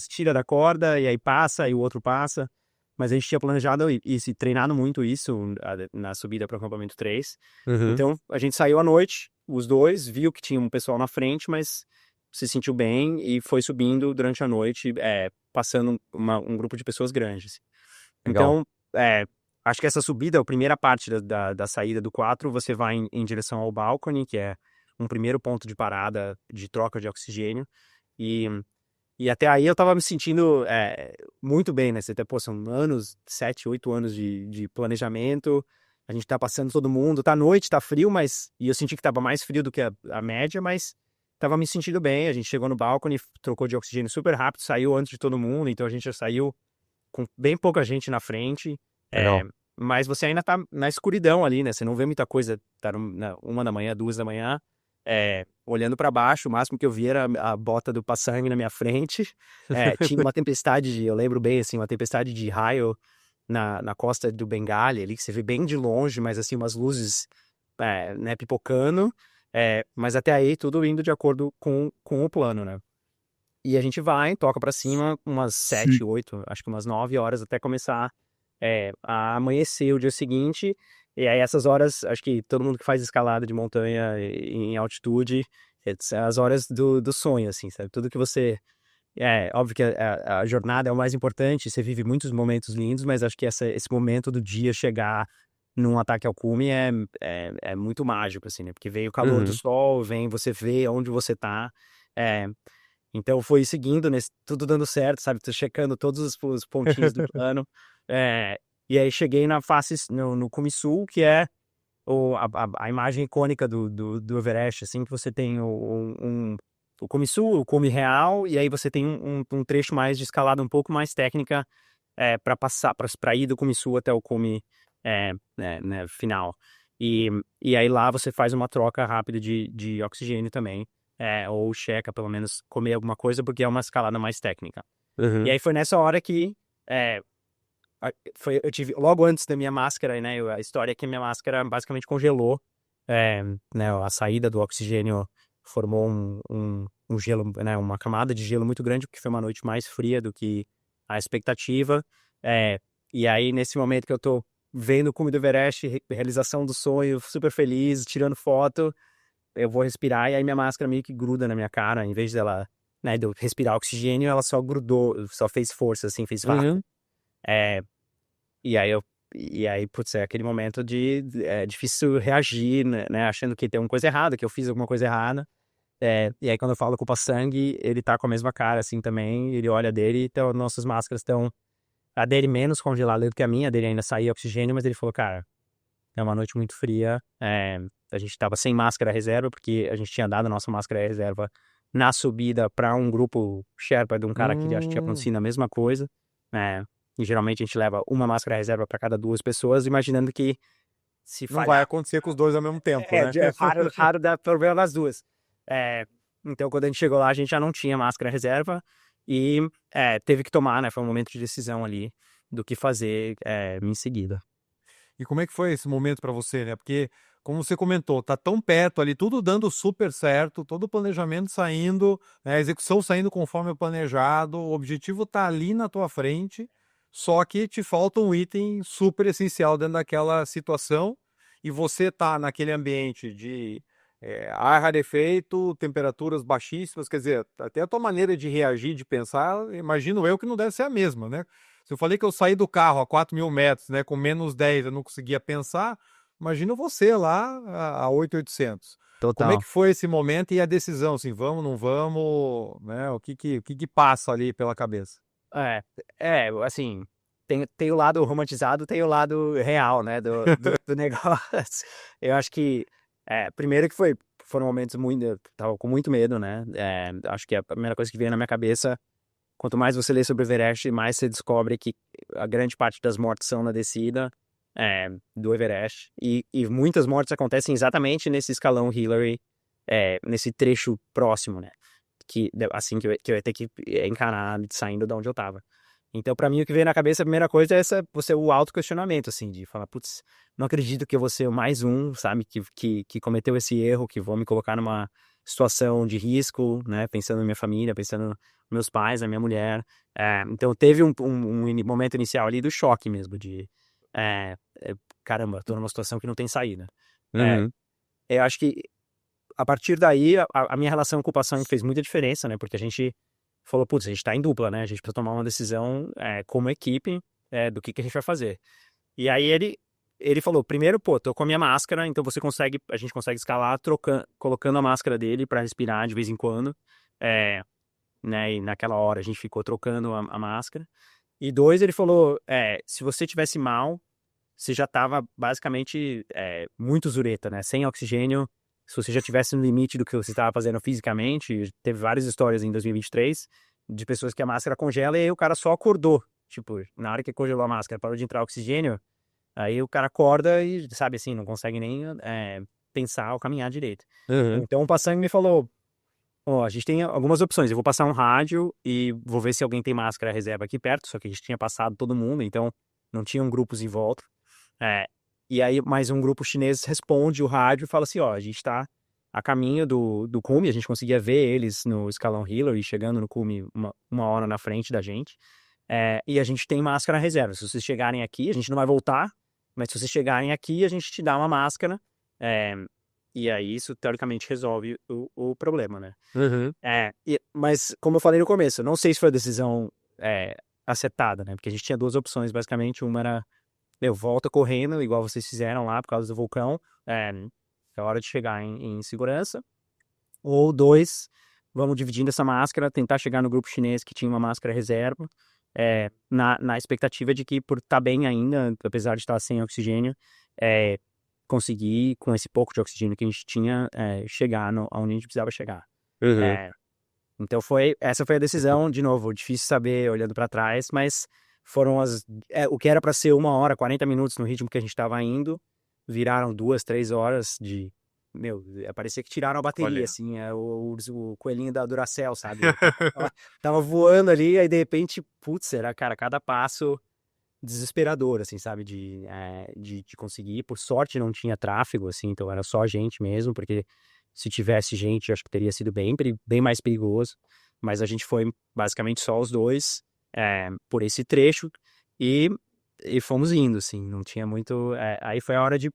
tira da corda, e aí passa, e o outro passa. Mas a gente tinha planejado e se treinado muito isso na subida para o acampamento 3. Uhum. Então, a gente saiu à noite, os dois, viu que tinha um pessoal na frente, mas se sentiu bem e foi subindo durante a noite, passando um grupo de pessoas grandes. Legal. Então, acho que essa subida, a primeira parte da saída do 4, você vai em direção ao balcone, que é um primeiro ponto de parada de troca de oxigênio. E, e até aí eu tava me sentindo muito bem, né? São anos, 7, 8 anos de planejamento. A gente tá passando todo mundo, tá noite, tá frio, e eu senti que tava mais frio do que a média, mas tava me sentindo bem. A gente chegou no balcone, trocou de oxigênio super rápido, saiu antes de todo mundo, então a gente já saiu com bem pouca gente na frente, Legal. mas você ainda tá na escuridão ali, né? Você não vê muita coisa, tá 1 da manhã, 2 da manhã, olhando para baixo, o máximo que eu vi era a bota do Passang na minha frente. Tinha uma tempestade, eu lembro bem, assim, uma tempestade de raio na costa do Bengali ali, que você vê bem de longe, mas assim, umas luzes, né, pipocando, mas até aí tudo indo de acordo com o plano, né? E a gente vai, toca pra cima, umas 7, 8, acho que umas 9 horas até começar a amanhecer o dia seguinte. E aí essas horas, acho que todo mundo que faz escalada de montanha em altitude, são as horas do sonho, assim, sabe? Tudo que você... óbvio que a jornada é o mais importante, você vive muitos momentos lindos, mas acho que esse momento do dia chegar num ataque ao cume é muito mágico, assim, né? Porque vem o calor do Uhum. sol, você vê onde você tá. Então foi seguindo, tudo dando certo, sabe? Tô checando todos os pontinhos do plano. E aí cheguei na face, no cume sul, que é a imagem icônica do Everest, assim, que você tem o cume sul, o cume real, e aí você tem um trecho mais de escalada um pouco mais técnica para passar, para ir do cume sul até o cume né, final. E aí lá você faz uma troca rápida de oxigênio também, ou checa, pelo menos, comer alguma coisa, porque é uma escalada mais técnica. E Uhum. aí foi nessa hora que eu tive, logo antes da minha máscara, né, a história é que a minha máscara basicamente congelou, né, a saída do oxigênio formou um gelo, né, uma camada de gelo muito grande, porque foi uma noite mais fria do que a expectativa. E aí, nesse momento que eu tô vendo o cume do Everest, realização do sonho, super feliz, tirando foto, eu vou respirar e aí minha máscara meio que gruda na minha cara, em vez dela, né, de eu respirar oxigênio, ela só grudou, só fez força, assim, fez vácuo. Uhum. É, e aí, putz, é aquele momento é difícil reagir, né, achando que tem alguma coisa errada, que eu fiz alguma coisa errada. E aí quando eu falo com o Passang, ele tá com a mesma cara, assim, também, ele olha dele, então nossas máscaras estão, a dele menos congelada do que a minha, a dele ainda saía oxigênio, mas ele falou, cara, é uma noite muito fria, a gente tava sem máscara reserva, porque a gente tinha dado a nossa máscara reserva na subida para um grupo Sherpa de um cara que já tinha Hum, acontecido a mesma coisa. E geralmente a gente leva uma máscara reserva para cada 2 pessoas, imaginando que se não vai falhar, acontecer com os dois ao mesmo tempo, né? é raro dar problema nas duas. É, então, quando a gente chegou lá, a gente já não tinha máscara reserva e teve que tomar, né? Foi um momento de decisão ali do que fazer em seguida. E como é que foi esse momento para você, né? Porque, como você comentou, tá tão perto ali, tudo dando super certo, todo o planejamento saindo, né, a execução saindo conforme o planejado, o objetivo tá ali na tua frente, só que te falta um item super essencial dentro daquela situação e você tá naquele ambiente de ar rarefeito, temperaturas baixíssimas, quer dizer, até a tua maneira de reagir, de pensar, imagino eu que não deve ser a mesma, né? Se eu falei que eu saí do carro a 4.000 metros, né, com -10, eu não conseguia pensar, imagina você lá a 8.800. Como é Total. que foi esse momento e a decisão, assim, vamos, não vamos, né? O que passa ali pela cabeça? É, assim, tem o lado romantizado, tem o lado real, né, do negócio. Eu acho que, primeiro que foram momentos muito, eu tava com muito medo, né, acho que a primeira coisa que veio na minha cabeça, quanto mais você lê sobre o Everest, mais você descobre que a grande parte das mortes são na descida, do Everest, e muitas mortes acontecem exatamente nesse escalão Hillary, nesse trecho próximo, né, assim que eu ia ter que encarar saindo de onde eu tava. Então, pra mim, o que veio na cabeça, a primeira coisa é o autoquestionamento, assim, de falar, putz, não acredito que eu vou ser mais um, sabe, que cometeu esse erro, que vou me colocar numa situação de risco, né, pensando na minha família, pensando nos meus pais, na minha mulher. Então, teve um momento inicial ali do choque mesmo, de, caramba, tô numa situação que não tem saída. É, Uhum. eu acho que a partir daí, a minha relação com o paciente fez muita diferença, né? Porque a gente falou, putz, a gente tá em dupla, né? A gente precisa tomar uma decisão como equipe do que a gente vai fazer. E aí ele falou, primeiro, pô, tô com a minha máscara, então a gente consegue escalar colocando a máscara dele para respirar de vez em quando. É, né? E naquela hora a gente ficou trocando a máscara. E dois, ele falou, se você tivesse mal, você já estava basicamente muito zureta, né? Sem oxigênio, se você já tivesse no limite do que você estava fazendo fisicamente, teve várias histórias em 2023 de pessoas que a máscara congela e aí o cara só acordou. Tipo, na hora que congelou a máscara, parou de entrar oxigênio, aí o cara acorda e, sabe assim, não consegue nem pensar ou caminhar direito. Uhum. Então o Passangue me falou, ó, a gente tem algumas opções, eu vou passar um rádio e vou ver se alguém tem máscara reserva aqui perto, só que a gente tinha passado todo mundo, então não tinham grupos em volta. É, e aí mais um grupo chinês responde o rádio e fala assim, ó, a gente tá a caminho do cume, a gente conseguia ver eles no escalão Hillary chegando no cume uma hora na frente da gente, e a gente tem máscara reserva. Se vocês chegarem aqui, a gente não vai voltar, mas se vocês chegarem aqui, a gente te dá uma máscara, é, e aí isso teoricamente resolve o problema, né? Uhum. Mas como eu falei no começo, eu não sei se foi a decisão acertada, né? Porque a gente tinha duas opções, basicamente, uma era meu, volta correndo, igual vocês fizeram lá por causa do vulcão. É hora de chegar em segurança. Ou dois, vamos dividindo essa máscara, tentar chegar no grupo chinês que tinha uma máscara reserva, na expectativa de que, por estar bem ainda, apesar de estar sem oxigênio, conseguir, com esse pouco de oxigênio que a gente tinha, chegar onde a gente precisava chegar. Uhum. É, então essa foi a decisão, de novo, difícil saber olhando para trás, mas foram o que era para ser 1 hora, 40 minutos no ritmo que a gente estava indo, viraram 2, 3 horas parecia que tiraram a bateria, Olha. assim, o coelhinho da Duracell, sabe? Eu tava voando ali, aí de repente, putz, era, cara, cada passo desesperador, assim, sabe? De conseguir. Por sorte não tinha tráfego, assim, então era só gente mesmo, porque se tivesse gente, eu acho que teria sido bem mais perigoso. Mas a gente foi basicamente só os dois por esse trecho e, e fomos indo, assim, não tinha muito. Aí foi a hora de.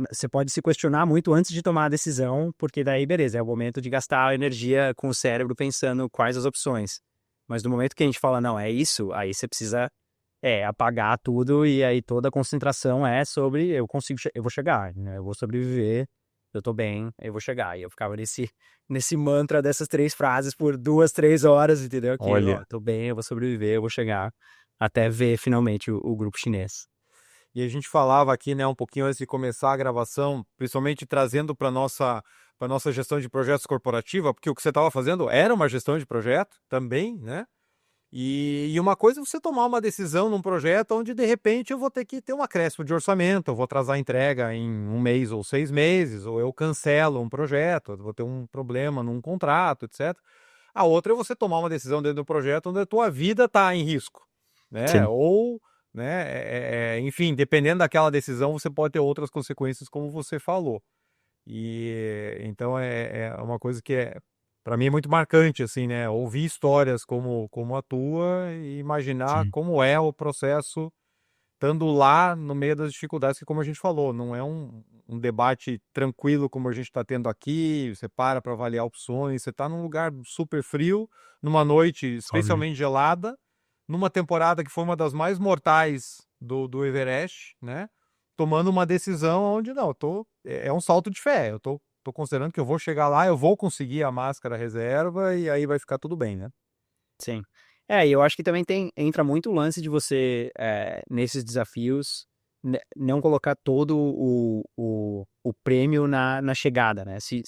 Você pode se questionar muito antes de tomar a decisão, porque daí, beleza, é o momento de gastar a energia com o cérebro pensando quais as opções. Mas no momento que a gente fala, não, é isso, aí você precisa apagar tudo e aí toda a concentração é sobre eu vou chegar, né? Eu vou sobreviver, eu tô bem, eu vou chegar. E eu ficava nesse mantra dessas 3 frases por 2, 3 horas, entendeu? Que, ó, Olha. tô bem, eu vou sobreviver, eu vou chegar até ver finalmente o grupo chinês. e a gente falava aqui, né, um pouquinho antes de começar a gravação, principalmente trazendo para nossa gestão de projetos corporativa, porque o que você estava fazendo era uma gestão de projeto também, né? E uma coisa é você tomar uma decisão num projeto onde, de repente, eu vou ter que ter um acréscimo de orçamento, eu vou atrasar a entrega em 1 mês ou 6 meses, ou eu cancelo um projeto, eu vou ter um problema num contrato, etc. A outra é você tomar uma decisão dentro do projeto onde a tua vida está em risco, né? Sim, Ou, né, enfim, dependendo daquela decisão, você pode ter outras consequências, como você falou. E então é uma coisa que para mim é muito marcante, assim, né? Ouvir histórias como a tua e imaginar sim. como é o processo estando lá no meio das dificuldades, que como a gente falou, não é um debate tranquilo como a gente está tendo aqui, você para avaliar opções, você está num lugar super frio, numa noite Óbvio. especialmente gelada, numa temporada que foi uma das mais mortais do Everest, né? Tomando uma decisão onde, não, é um salto de fé, tô considerando que eu vou chegar lá, eu vou conseguir a máscara reserva e aí vai ficar tudo bem, né? Sim. E eu acho que também entra muito o lance de você, nesses desafios, não colocar todo o prêmio na chegada, né? Se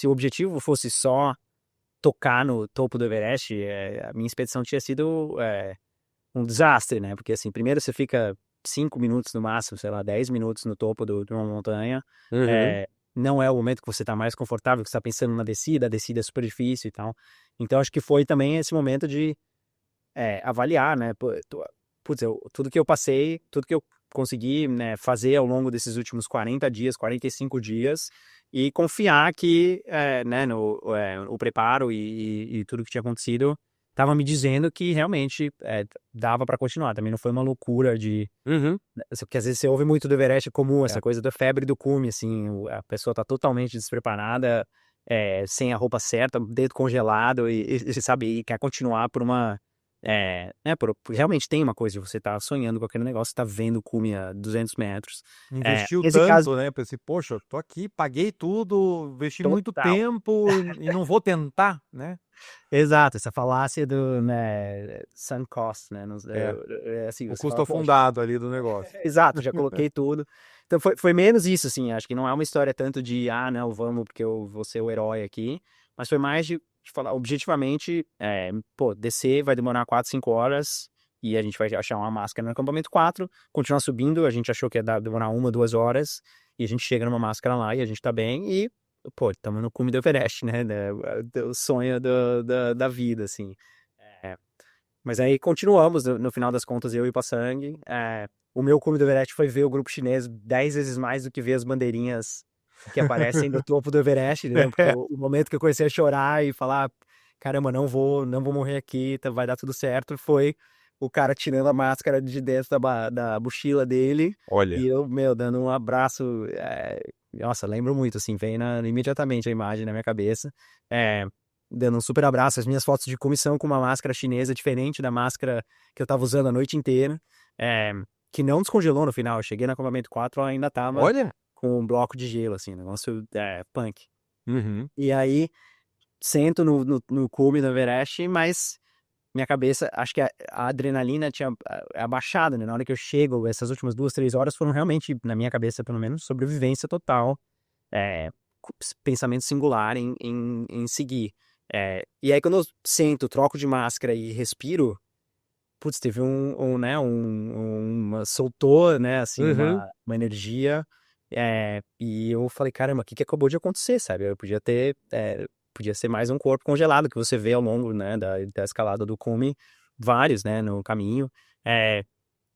o objetivo fosse só tocar no topo do Everest, a minha expedição tinha sido um desastre, né? Porque, assim, primeiro você fica 5 minutos no máximo, sei lá, 10 minutos no topo de uma montanha, Uhum. não é o momento que você está mais confortável, que você está pensando na descida, a descida é super difícil e tal. Então, acho que foi também esse momento de avaliar, né? Putz, tudo que eu passei, tudo que eu consegui, né, fazer ao longo desses últimos 40 dias, 45 dias, e confiar que, né, o preparo e tudo que tinha acontecido estava me dizendo que realmente dava para continuar. Também não foi uma loucura de. Uhum. Porque às vezes você ouve muito do Everest como É. essa coisa da febre do cume, assim, a pessoa tá totalmente despreparada, sem a roupa certa, dedo congelado, e sabe, e quer continuar por uma. Né, realmente tem uma coisa de você tá sonhando com aquele negócio, você tá vendo o cume a 200 metros. Investiu Nesse caso, tanto, né? Pensei, poxa, tô aqui, paguei tudo, investi muito total. tempo e não vou tentar, né? Exato, essa falácia do, né, sunk cost, né? É, Assim, o você custo fala, poxa. afundado ali do negócio. Exato, já coloquei tudo. Então foi menos isso, assim, acho que não é uma história tanto de, não, vamos porque eu vou ser o herói aqui, mas foi mais de falar, objetivamente, pô, descer vai demorar 4, 5 horas e a gente vai achar uma máscara no acampamento 4, continuar subindo, a gente achou que ia demorar 1, 2 horas e a gente chega numa máscara lá e a gente tá bem e, pô, estamos no cume do Everest, né, o sonho da vida, assim. É, mas aí continuamos, no final das contas, eu e o Passang. O meu cume do Everest foi ver o grupo chinês 10 vezes mais do que ver as bandeirinhas que aparecem no topo do Everest, né? Porque É, o momento que eu comecei a chorar e falar, caramba, não vou morrer aqui, vai dar tudo certo, foi o cara tirando a máscara de dentro da mochila dele olha. e eu, meu, dando um abraço. Nossa, lembro muito, assim, veio imediatamente a imagem na minha cabeça. É, Dando um super abraço. As minhas fotos de comissão com uma máscara chinesa diferente da máscara que eu tava usando a noite inteira, é, que não descongelou no final. Eu cheguei no acampamento 4, ela ainda tava Olha. com um bloco de gelo, assim, negócio punk. Uhum. E aí, sento no cume do Everest, mas minha cabeça, acho que a adrenalina tinha abaixado, né? Na hora que eu chego, essas últimas 2, 3 horas foram realmente, na minha cabeça pelo menos, sobrevivência total, é, pensamento singular em seguir. E aí quando eu sento, troco de máscara e respiro, putz, teve soltou, né, assim, Uhum. uma energia, e eu falei, caramba, o que acabou de acontecer, sabe? Eu podia ser mais um corpo congelado que você vê ao longo, né, da escalada do cume, vários, né, no caminho,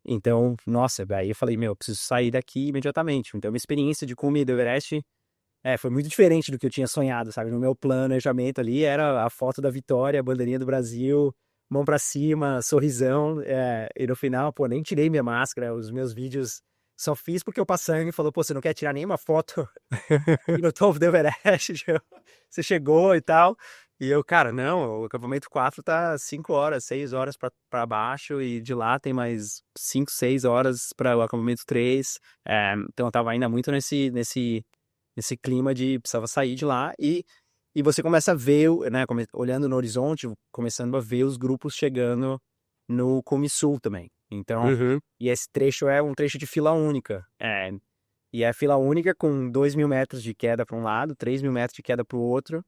então, nossa, aí eu falei, meu, eu preciso sair daqui imediatamente. Então, minha experiência de cume do Everest foi muito diferente do que eu tinha sonhado, sabe? No meu planejamento ali era a foto da vitória, a bandeirinha do Brasil, mão pra cima, sorrisão, e no final, pô, nem tirei minha máscara, os meus vídeos só fiz porque o Passang falou, pô, você não quer tirar nenhuma foto aqui no topo do Everest? Tipo, você chegou e tal. E eu, cara, não, o acampamento 4 tá 5 horas, 6 horas pra baixo, e de lá tem mais 5, 6 horas para o acampamento 3. Então eu tava ainda muito nesse clima de precisava sair de lá e você começa a ver, né, olhando no horizonte, começando a ver os grupos chegando no Cume Sul também. Então, Uhum. e esse trecho é um trecho de fila única. E é fila única com 2.000 metros de queda para um lado, 3.000 metros de queda para o outro.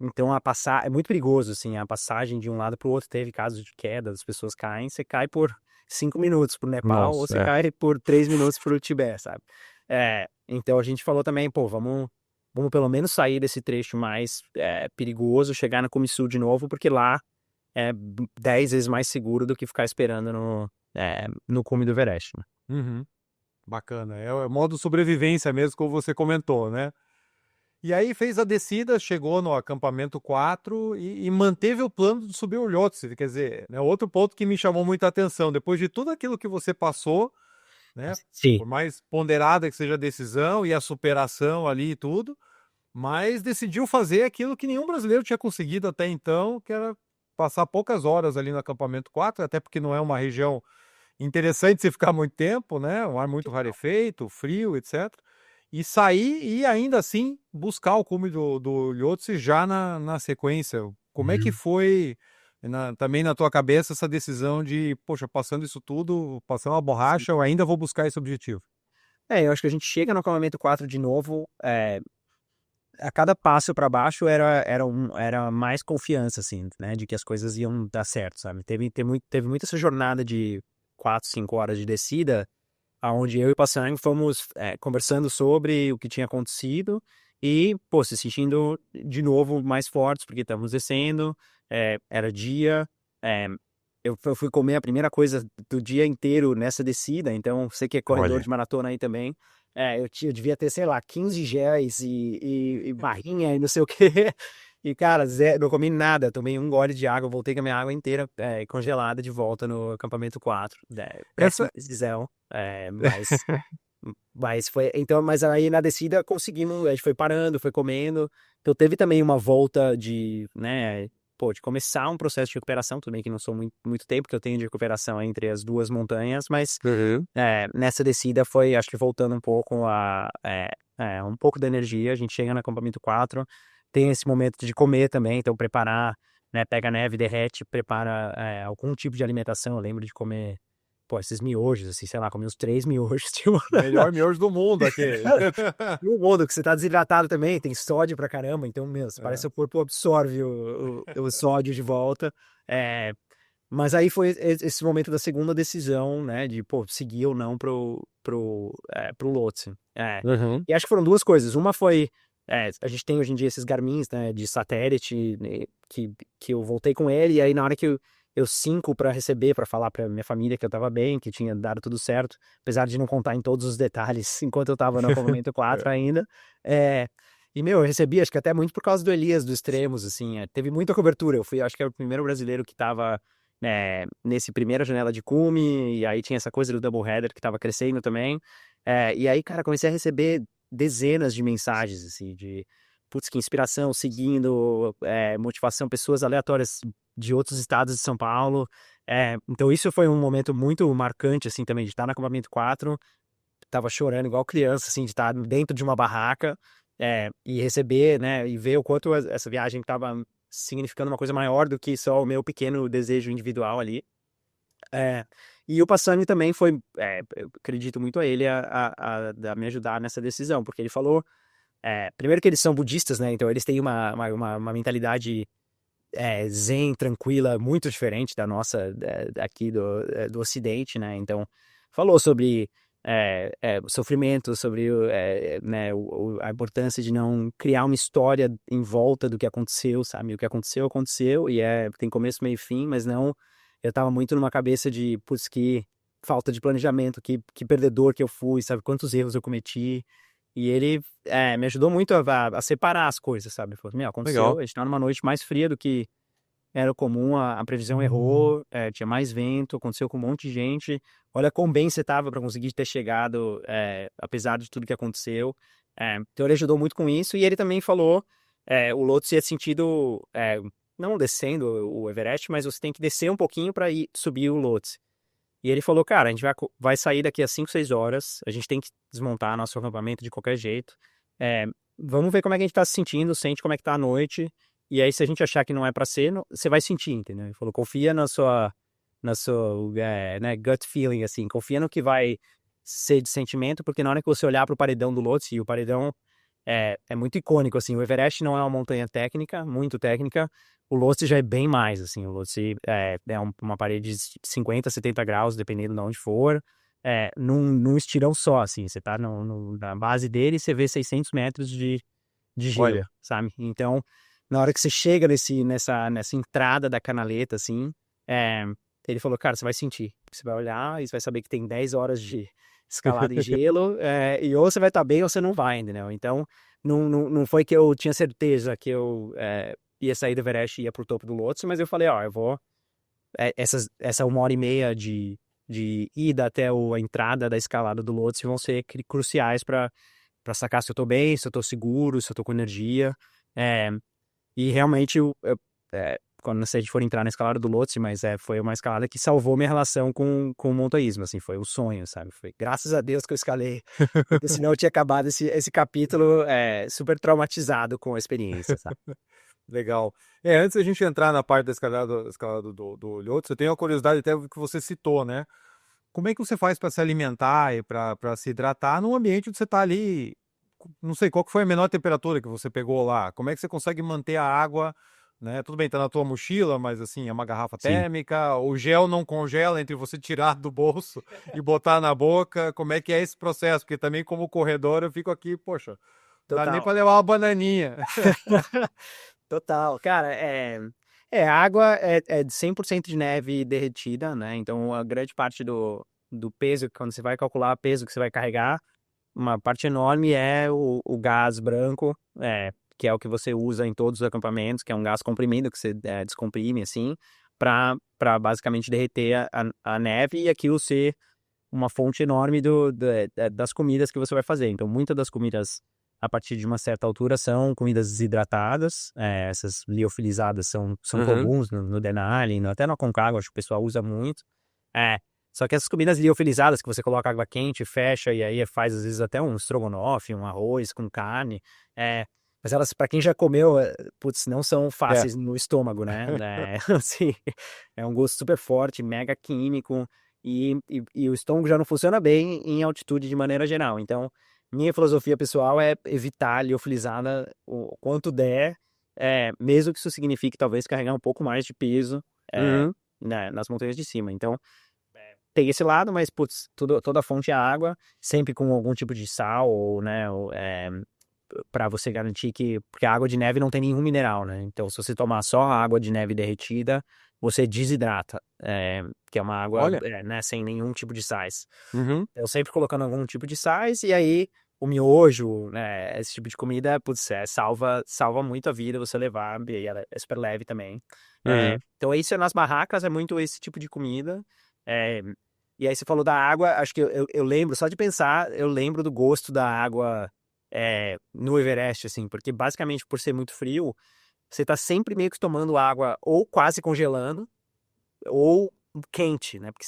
Então, é muito perigoso, assim, a passagem de um lado para o outro. Teve casos de queda, as pessoas caem, você cai por 5 minutos para o Nepal ou Nossa, você cai por 3 minutos para o Tibete, sabe? Então, a gente falou também, pô, vamos pelo menos sair desse trecho mais perigoso, chegar na Cume Sul de novo, porque lá é 10 vezes mais seguro do que ficar esperando no cume do Everest, né? Uhum. Bacana. É o modo sobrevivência mesmo, como você comentou, né? E aí fez a descida, chegou no acampamento 4 e manteve o plano de subir o Lhotse. Quer dizer, né, outro ponto que me chamou muita atenção, depois de tudo aquilo que você passou, né? Sim. Por mais ponderada que seja a decisão e a superação ali e tudo, mas decidiu fazer aquilo que nenhum brasileiro tinha conseguido até então, que era passar poucas horas ali no acampamento 4, até porque não é uma região interessante se ficar muito tempo, né? Um ar muito rarefeito, frio, etc. E sair e ainda assim buscar o cume do Lhotse já na sequência. Como é que Uhum. foi também na tua cabeça essa decisão de, poxa, passando isso tudo, passando a Sim. borracha, eu ainda vou buscar esse objetivo? Eu acho que a gente chega no acampamento 4 de novo, a cada passo para baixo era mais confiança, assim, né, de que as coisas iam dar certo, sabe? Teve muito essa jornada de 4, 5 horas de descida, aonde eu e o Passang fomos conversando sobre o que tinha acontecido e, pô, se sentindo de novo mais fortes, porque estávamos descendo, era dia, é, eu fui comer a primeira coisa do dia inteiro nessa descida, então você que é corredor Olha. de maratona aí também, eu devia ter, sei lá, 15 géis e barrinha e não sei o quê. E, cara, não comi nada, tomei um gole de água, voltei com a minha água inteira congelada de volta no acampamento 4. Péssima Essa. decisão, mas foi. Então, mas aí na descida conseguimos, a gente foi parando, foi comendo. Então teve também uma volta de, né, pô, de começar um processo de recuperação, tudo bem que não sou muito tempo que eu tenho de recuperação entre as duas montanhas, mas Uhum. nessa descida foi, acho que voltando um pouco um pouco da energia. A gente chega no acampamento 4 tem esse momento de comer também, então preparar, né, pega a neve, derrete, prepara algum tipo de alimentação. Eu lembro de comer, pô, esses miojos, assim, sei lá, comi uns 3 miojos, tipo, Melhor miojo do mundo aqui. no mundo que você tá desidratado também, tem sódio pra caramba, então, meu, parece É. que o corpo absorve o sódio de volta. É, mas aí foi esse momento da segunda decisão, né, de, pô, seguir ou não pro Lhotse. Uhum. E acho que foram duas coisas. Uma foi, a gente tem hoje em dia esses Garmins, né, de satélite, né, que eu voltei com ele, e aí na hora que eu cinco para receber, para falar para minha família que eu tava bem, que tinha dado tudo certo, apesar de não contar em todos os detalhes enquanto eu tava no acampamento 4 É. ainda. É, e, meu, eu recebi, acho que até muito por causa do Elias, do Extremos, assim, teve muita cobertura. Eu fui, acho que era o primeiro brasileiro que tava nesse primeira janela de cume, e aí tinha essa coisa do Doubleheader que tava crescendo também. E aí, cara, comecei a receber dezenas de mensagens, assim, de putz, que inspiração, seguindo, motivação, pessoas aleatórias de outros estados de São Paulo. Então isso foi um momento muito marcante, assim, também, de estar no acampamento 4, tava chorando igual criança, assim, de estar dentro de uma barraca, e receber, né, e ver o quanto essa viagem tava significando uma coisa maior do que só o meu pequeno desejo individual ali. E o Passani também foi, eu acredito muito a ele a me ajudar nessa decisão, porque ele falou, primeiro que eles são budistas, né, então eles têm uma mentalidade zen, tranquila, muito diferente da nossa, aqui do Ocidente, né, então falou sobre sofrimento, sobre né, a importância de não criar uma história em volta do que aconteceu, sabe, o que aconteceu, aconteceu, e tem começo, meio e fim, mas não, eu tava muito numa cabeça de, putz, que falta de planejamento, que perdedor que eu fui, sabe, quantos erros eu cometi, e ele me ajudou muito a separar as coisas, sabe? Falou, meu, aconteceu, Legal. a gente tá numa noite mais fria do que era comum, a previsão errou, tinha mais vento, aconteceu com um monte de gente. Olha quão bem você tava para conseguir ter chegado, apesar de tudo que aconteceu. Então ele ajudou muito com isso, e ele também falou, o Lhotse é sentido, não descendo o Everest, mas você tem que descer um pouquinho para ir subir o Lhotse. E ele falou, cara, a gente vai sair daqui a 5, 6 horas, a gente tem que desmontar nosso acampamento de qualquer jeito. É, Vamos ver como é que a gente tá se sentindo, sente como é que tá a noite, e aí se a gente achar que não é pra ser, você vai sentir, entendeu? Ele falou, confia na sua, né, gut feeling, assim, confia no que vai ser de sentimento, porque na hora que você olhar para o paredão do Lhotse, e o paredão é muito icônico, assim, o Everest não é uma montanha técnica, muito técnica, o Lhotse já é bem mais, assim, o Lhotse uma parede de 50, 70 graus, dependendo de onde for, num estirão só, assim, você tá na base dele e você vê 600 metros de gelo, Olha. sabe? Então, na hora que você chega nessa entrada da canaleta, assim, ele falou, cara, você vai sentir, você vai olhar e você vai saber que tem 10 horas de escalada em gelo, e ou você vai estar bem ou você não vai, entendeu? Então, não foi que eu tinha certeza que eu ia sair do Everest e ia pro topo do Lhotse, mas eu falei, ó, eu vou, essa 1 hora e meia de ida até a entrada da escalada do Lhotse vão ser cruciais para sacar se eu tô bem, se eu tô seguro, se eu tô com energia. E realmente, quando a gente for entrar na escalada do Lhotse, mas foi uma escalada que salvou minha relação com o montanhismo, assim, foi um sonho, sabe? Foi graças a Deus que eu escalei, porque senão eu tinha acabado esse capítulo super traumatizado com a experiência, sabe? Legal. Antes da gente entrar na parte da escalada do Lhotse, eu tenho uma curiosidade até que você citou, né? Como é que você faz para se alimentar e para se hidratar num ambiente onde você está ali? Não sei qual que foi a menor temperatura que você pegou lá. Como é que você consegue manter a água, né? Tudo bem, tá na tua mochila, mas assim, é uma garrafa Sim. térmica, o gel não congela entre você tirar do bolso e botar na boca. Como é que é esse processo? Porque também como corredor eu fico aqui, poxa, não dá nem Total. para levar uma bananinha. Total. Cara, a água é de 100% de neve derretida, né? Então, a grande parte do peso, quando você vai calcular o peso que você vai carregar, uma parte enorme é o gás branco, que é o que você usa em todos os acampamentos, que é um gás comprimido, que você descomprime, assim, para basicamente derreter a neve e aquilo ser uma fonte enorme das comidas que você vai fazer. Então, muitas das comidas, a partir de uma certa altura, são comidas desidratadas. Essas liofilizadas são Uhum. comuns no Denali, até no Aconcagua, acho que o pessoal usa muito. Só que essas comidas liofilizadas, que você coloca água quente, fecha, e aí faz, às vezes, até um estrogonofe, um arroz com carne. Mas elas, para quem já comeu, putz, não são É. fáceis no estômago, né? Assim, é um gosto super forte, mega químico. E o estômago já não funciona bem em altitude de maneira geral. Então, minha filosofia pessoal é evitar a liofilizada o quanto der, mesmo que isso signifique talvez carregar um pouco mais de peso Uhum. nas montanhas de cima. Então, tem esse lado, mas putz, toda a fonte é água, sempre com algum tipo de sal, ou, né, para você garantir que. Porque a água de neve não tem nenhum mineral, né? Então, se você tomar só a água de neve derretida, você desidrata, que é uma água, Olha. né, sem nenhum tipo de sais. Uhum. Eu sempre colocando algum tipo de sais, e aí o miojo, né, esse tipo de comida, putz, salva muito a vida você levar, e ela é super leve também. Uhum. Então, isso nas barracas é muito esse tipo de comida. É, e aí você falou da água, acho que eu lembro, só de pensar, eu lembro do gosto da água no Everest, assim, porque basicamente por ser muito frio, você tá sempre meio que tomando água ou quase congelando, ou quente, né? Porque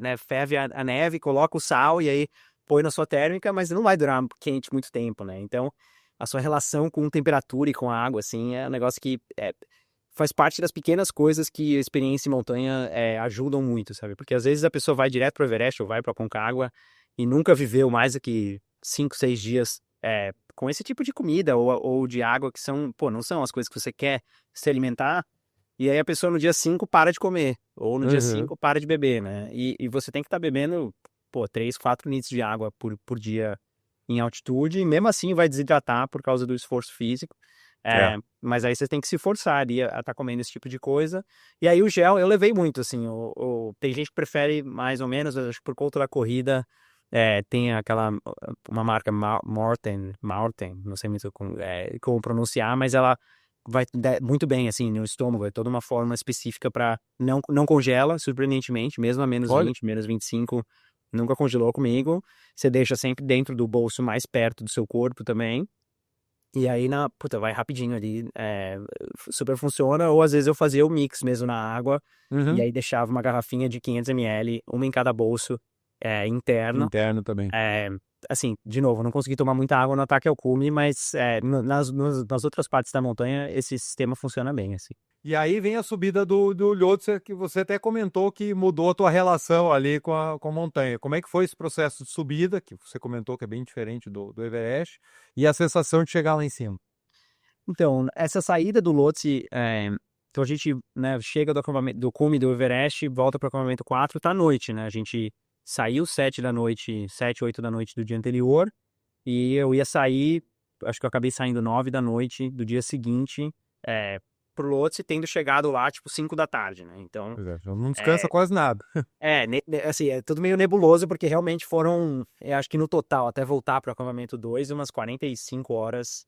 né, ferve a neve, coloca o sal e aí põe na sua térmica, mas não vai durar quente muito tempo, né? Então, a sua relação com temperatura e com a água, assim, é um negócio que faz parte das pequenas coisas que a experiência em montanha ajudam muito, sabe? Porque às vezes a pessoa vai direto pro Everest ou vai pro Aconcagua e nunca viveu mais do que 5, 6 dias com esse tipo de comida ou de água que são, pô, não são as coisas que você quer se alimentar. E aí a pessoa no dia 5 para de comer, ou no dia Uhum. 5 para de beber, né? E você tem que estar bebendo, pô, 3, 4 litros de água por dia em altitude, e mesmo assim vai desidratar por causa do esforço físico. É. Mas aí você tem que se forçar ali a estar comendo esse tipo de coisa. E aí o gel, eu levei muito, assim, tem gente que prefere mais ou menos, acho que por conta da corrida, tem uma marca Maurten, não sei muito como pronunciar, mas ela vai muito bem, assim, no estômago. É toda uma forma específica para não congela, surpreendentemente, mesmo a menos Olha. 20, menos 25, nunca congelou comigo. Você deixa sempre dentro do bolso mais perto do seu corpo também. E aí, puta, vai rapidinho ali, super funciona. Ou às vezes eu fazia o mix mesmo na água, e Uhum. aí deixava uma garrafinha de 500 ml, uma em cada bolso interno. Interno também. assim, de novo, não consegui tomar muita água no ataque ao cume, mas nas outras partes da montanha esse sistema funciona bem, assim. E aí vem a subida do Lhotse, que você até comentou que mudou a tua relação ali com a montanha. Como é que foi esse processo de subida, que você comentou que é bem diferente do Everest, e a sensação de chegar lá em cima? Então, essa saída do Lhotse, então a gente, né, chega do cume do Everest, volta para o acampamento 4, tá à noite, né? A gente saiu 7 da noite, 7, 8 da noite do dia anterior, e eu ia sair, acho que eu acabei saindo 9 da noite do dia seguinte, pro Lhotse, tendo chegado lá, tipo, 5 da tarde, né? Então, Pois é, já não descansa é, quase nada. assim, é tudo meio nebuloso, porque realmente foram, eu acho que no total, até voltar para o acampamento 2, umas 45 horas,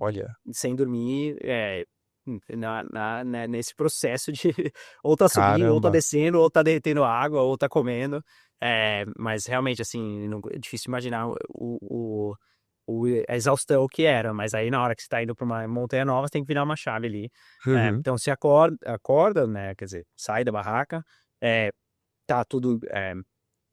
Olha, sem dormir, né, nesse processo de ou tá subindo, ou tá caramba. descendo, ou tá derretendo água, ou tá comendo. Mas realmente, assim, é difícil imaginar a exaustão que era. Mas aí, na hora que você tá indo pra uma montanha nova, você tem que virar uma chave ali. Uhum. Então, você acorda, né? Quer dizer, sai da barraca, tá tudo.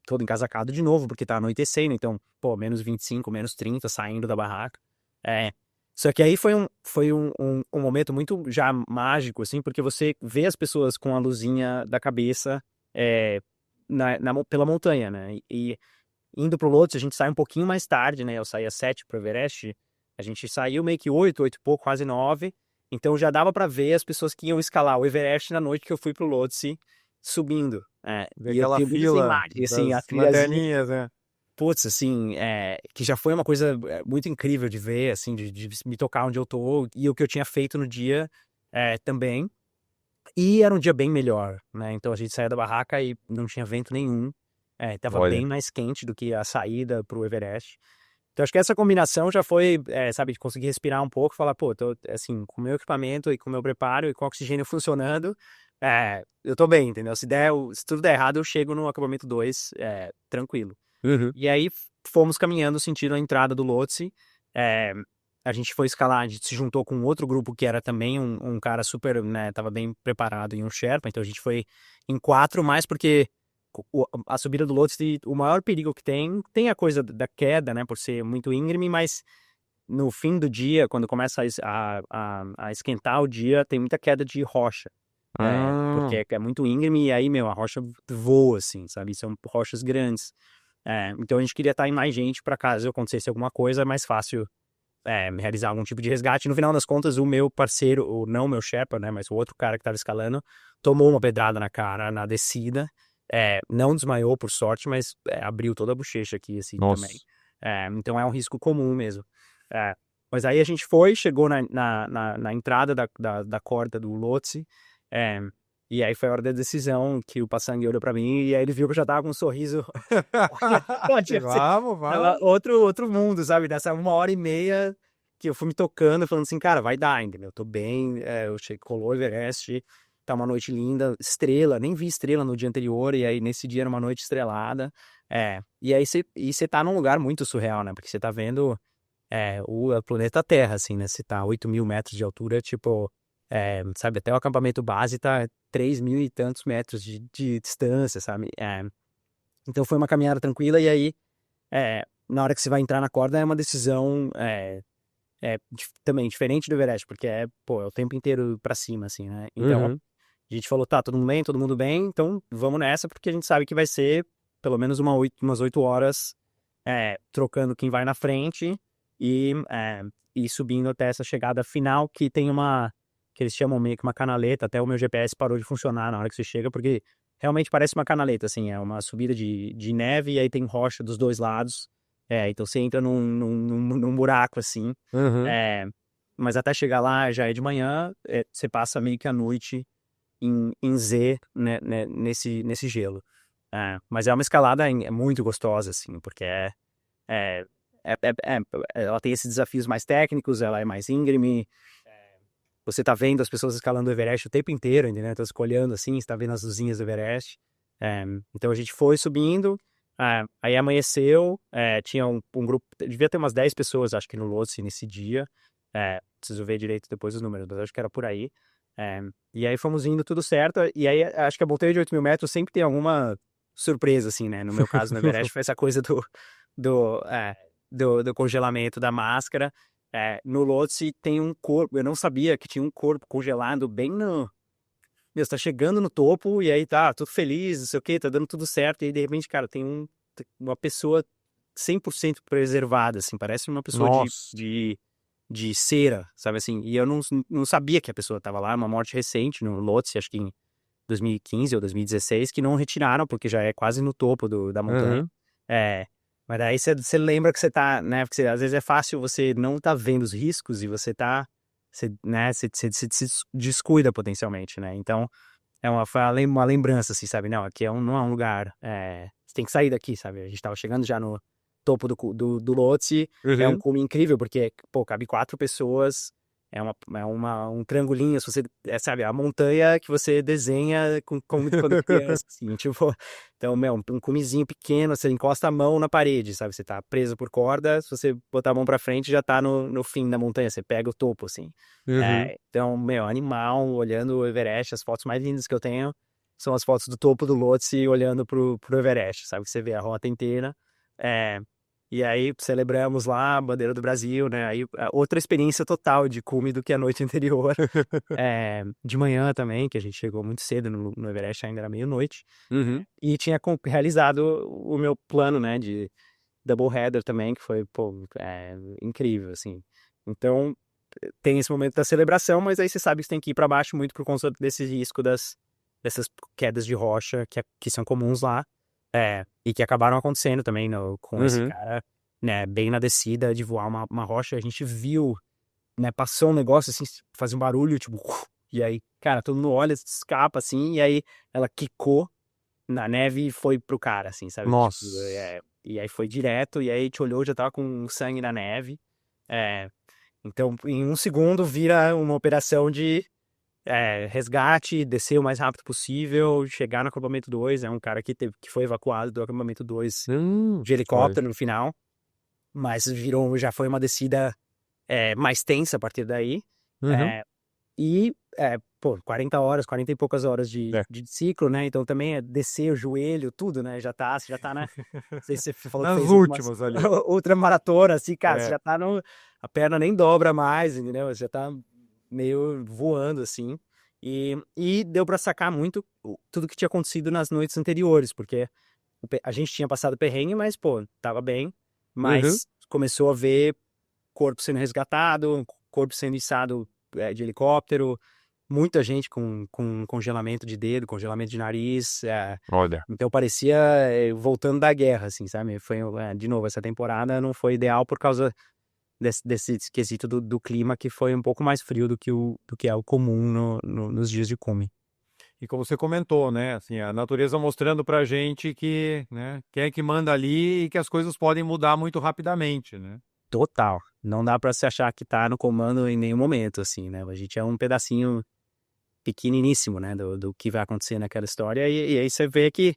Todo encasacado de novo, porque tá anoitecendo, então, pô, menos 25, menos 30, saindo da barraca. É, Só que aí foi um momento muito já mágico, assim, porque você vê as pessoas com a luzinha da cabeça pela montanha, né? E indo pro Lhotse, a gente sai um pouquinho mais tarde, né? Eu saí às 7 pro Everest, a gente saiu meio que 8, 8 e pouco, quase 9. Então já dava pra ver as pessoas que iam escalar o Everest na noite que eu fui pro Lhotse subindo. Ver E eu aquela tenho muitas fila imagens, assim, a das trilhazinha, lanterninhas, né? putz, assim, que já foi uma coisa muito incrível de ver, assim, de me tocar onde eu tô, e o que eu tinha feito no dia também. E era um dia bem melhor, né? Então a gente saía da barraca e não tinha vento nenhum. Tava Olha. bem mais quente do que a saída pro Everest. Então acho que essa combinação já foi, sabe, de conseguir respirar um pouco, falar, pô, tô, assim, com o meu equipamento e com o meu preparo e com o oxigênio funcionando, eu tô bem, entendeu? Se tudo der errado, eu chego no acampamento 2, tranquilo. Uhum. E aí fomos caminhando sentido a entrada do Lhotse. É, a gente foi escalar, a gente se juntou com outro grupo que era também um cara super, né, tava bem preparado e um Sherpa, então a gente foi em 4, mais porque a subida do Lhotse, o maior perigo que tem a coisa da queda, né, por ser muito íngreme, mas no fim do dia, quando começa a esquentar o dia, tem muita queda de rocha. Ah, Porque é muito íngreme e aí, meu, a rocha voa, assim, sabe? São rochas grandes. Então a gente queria estar em mais gente para caso acontecesse alguma coisa, é mais fácil realizar algum tipo de resgate. No final das contas, o meu parceiro, não o meu Sherpa, né, mas o outro cara que estava escalando, tomou uma pedrada na cara na descida. Não desmaiou, por sorte, mas abriu toda a bochecha aqui, assim, também. nossa. Então é um risco comum mesmo. É, mas aí a gente chegou na entrada da corda do Lhotse, é, e aí foi a hora da decisão que o Passang olhou pra mim e aí ele viu que eu já tava com um sorriso. Tipo assim, Vamos, tava vamos. outro mundo, sabe? Nessa 1 hora e meia que eu fui me tocando, falando assim, cara, vai dar, entendeu? Eu tô bem, eu cheguei, colou o Everest, tá uma noite linda, estrela, nem vi estrela no dia anterior, e aí nesse dia era uma noite estrelada. E aí você tá num lugar muito surreal, né? Porque você tá vendo o planeta Terra, assim, né? Você tá a 8 mil metros de altura, tipo, sabe, até o acampamento base tá 3 mil e tantos metros de distância, sabe? Então foi uma caminhada tranquila, e aí, na hora que você vai entrar na corda, é uma decisão também diferente do Everest, porque pô, é o tempo inteiro pra cima, assim, né? Então, Uhum. a gente falou, tá, todo mundo bem, então vamos nessa, porque a gente sabe que vai ser pelo menos umas 8 horas trocando quem vai na frente e, e subindo até essa chegada final, que tem que eles chamam meio que uma canaleta, até o meu GPS parou de funcionar na hora que você chega, porque realmente parece uma canaleta, assim, é uma subida de neve e aí tem rocha dos dois lados, então você entra num buraco, assim, Uhum. é, mas até chegar lá já é de manhã, você passa meio que a noite em Z, né, nesse gelo. Mas é uma escalada muito gostosa, assim, porque é, é- é- é- ela tem esses desafios mais técnicos, ela é mais íngreme, você tá vendo as pessoas escalando o Everest o tempo inteiro, entendeu? Então, escolhendo assim, você tá vendo as luzinhas do Everest. Então a gente foi subindo, aí amanheceu, tinha um grupo, devia ter umas 10 pessoas, acho que no Lhotse nesse dia. Preciso ver direito depois os números, mas acho que era por aí. E aí fomos indo tudo certo, e aí acho que a montanha de 8 mil metros sempre tem alguma surpresa, assim, né? No meu caso, no Everest, foi essa coisa do congelamento da máscara. No Lhotse tem um corpo, eu não sabia que tinha um corpo congelado bem no... Meu, você tá chegando no topo e aí tá tudo feliz, não sei o quê, tá dando tudo certo, e aí de repente, cara, tem uma pessoa 100% preservada, assim, parece uma pessoa Nossa. de cera, sabe assim? E eu não sabia que a pessoa tava lá, uma morte recente no Lhotse, acho que em 2015 ou 2016, que não retiraram, porque já é quase no topo da montanha. Uhum. Mas daí você lembra que você tá, né? Porque às vezes é fácil você não tá vendo os riscos e você tá, né? Você se descuida potencialmente, né? Então, foi uma lembrança, assim, sabe? Não, aqui não é um lugar, você tem que sair daqui, sabe? A gente tava chegando já no topo do Lhotse, é um Uhum. cume incrível, porque, pô, cabe 4 pessoas, um triangulinho, se você, sabe, a montanha que você desenha quando criança, assim, tipo, então, um cumezinho pequeno, você encosta a mão na parede, sabe, você tá preso por corda, se você botar a mão pra frente, já tá no fim da montanha, você pega o topo, assim. Uhum. Então, animal, olhando o Everest, as fotos mais lindas que eu tenho são as fotos do topo do Lhotse olhando pro Everest, sabe, que você vê a rota inteira, e aí celebramos lá a bandeira do Brasil, né? Aí outra experiência total de cume do que a noite anterior. De manhã também, que a gente chegou muito cedo no Everest, ainda era meia-noite. Uhum. E tinha realizado o meu plano, né? De double header também, que foi, pô, incrível, assim. Então, tem esse momento da celebração, mas aí você sabe que você tem que ir para baixo muito por conta desse risco dessas quedas de rocha que são comuns lá. E que acabaram acontecendo também com esse Uhum. cara, né, bem na descida de voar uma rocha. A gente viu, né, passou um negócio assim, fazia um barulho, tipo, e aí, cara, todo mundo olha, escapa assim, e aí ela quicou na neve e foi pro cara, assim, sabe? Tipo, Nossa. e aí foi direto, e aí a gente olhou, já tava com sangue na neve. É, então, em um segundo, vira uma operação de resgate, descer o mais rápido possível, chegar no acampamento 2. É um cara que foi evacuado do acampamento 2 de Olha. helicóptero no final, mas já foi uma descida mais tensa a partir daí. Uhum. É, pô, 40 horas, 40 e poucas horas de, É. de ciclo, né? Então também é descer o joelho, tudo, né? Você já tá, né? Não sei se você falou que Nas fez algumas últimas ali. ultramaratona, assim, cara, você É. já tá a perna nem dobra mais, entendeu? Você já tá meio voando, assim. E deu pra sacar muito tudo que tinha acontecido nas noites anteriores, porque a gente tinha passado perrengue, mas, pô, tava bem. Uhum. Mas começou a ver corpo sendo resgatado, corpo sendo içado de helicóptero, muita gente com congelamento de dedo, congelamento de nariz. Olha. Então parecia voltando da guerra, assim, sabe? De novo, essa temporada não foi ideal por causa desse quesito do clima, que foi um pouco mais frio do que é o comum nos dias de cume. E como você comentou, né, assim, a natureza mostrando pra gente que, né, quem é que manda ali e que as coisas podem mudar muito rapidamente, né? Total. Não dá pra se achar que tá no comando em nenhum momento, assim, né? A gente é um pedacinho pequeniníssimo, né, do que vai acontecer naquela história, e aí você vê que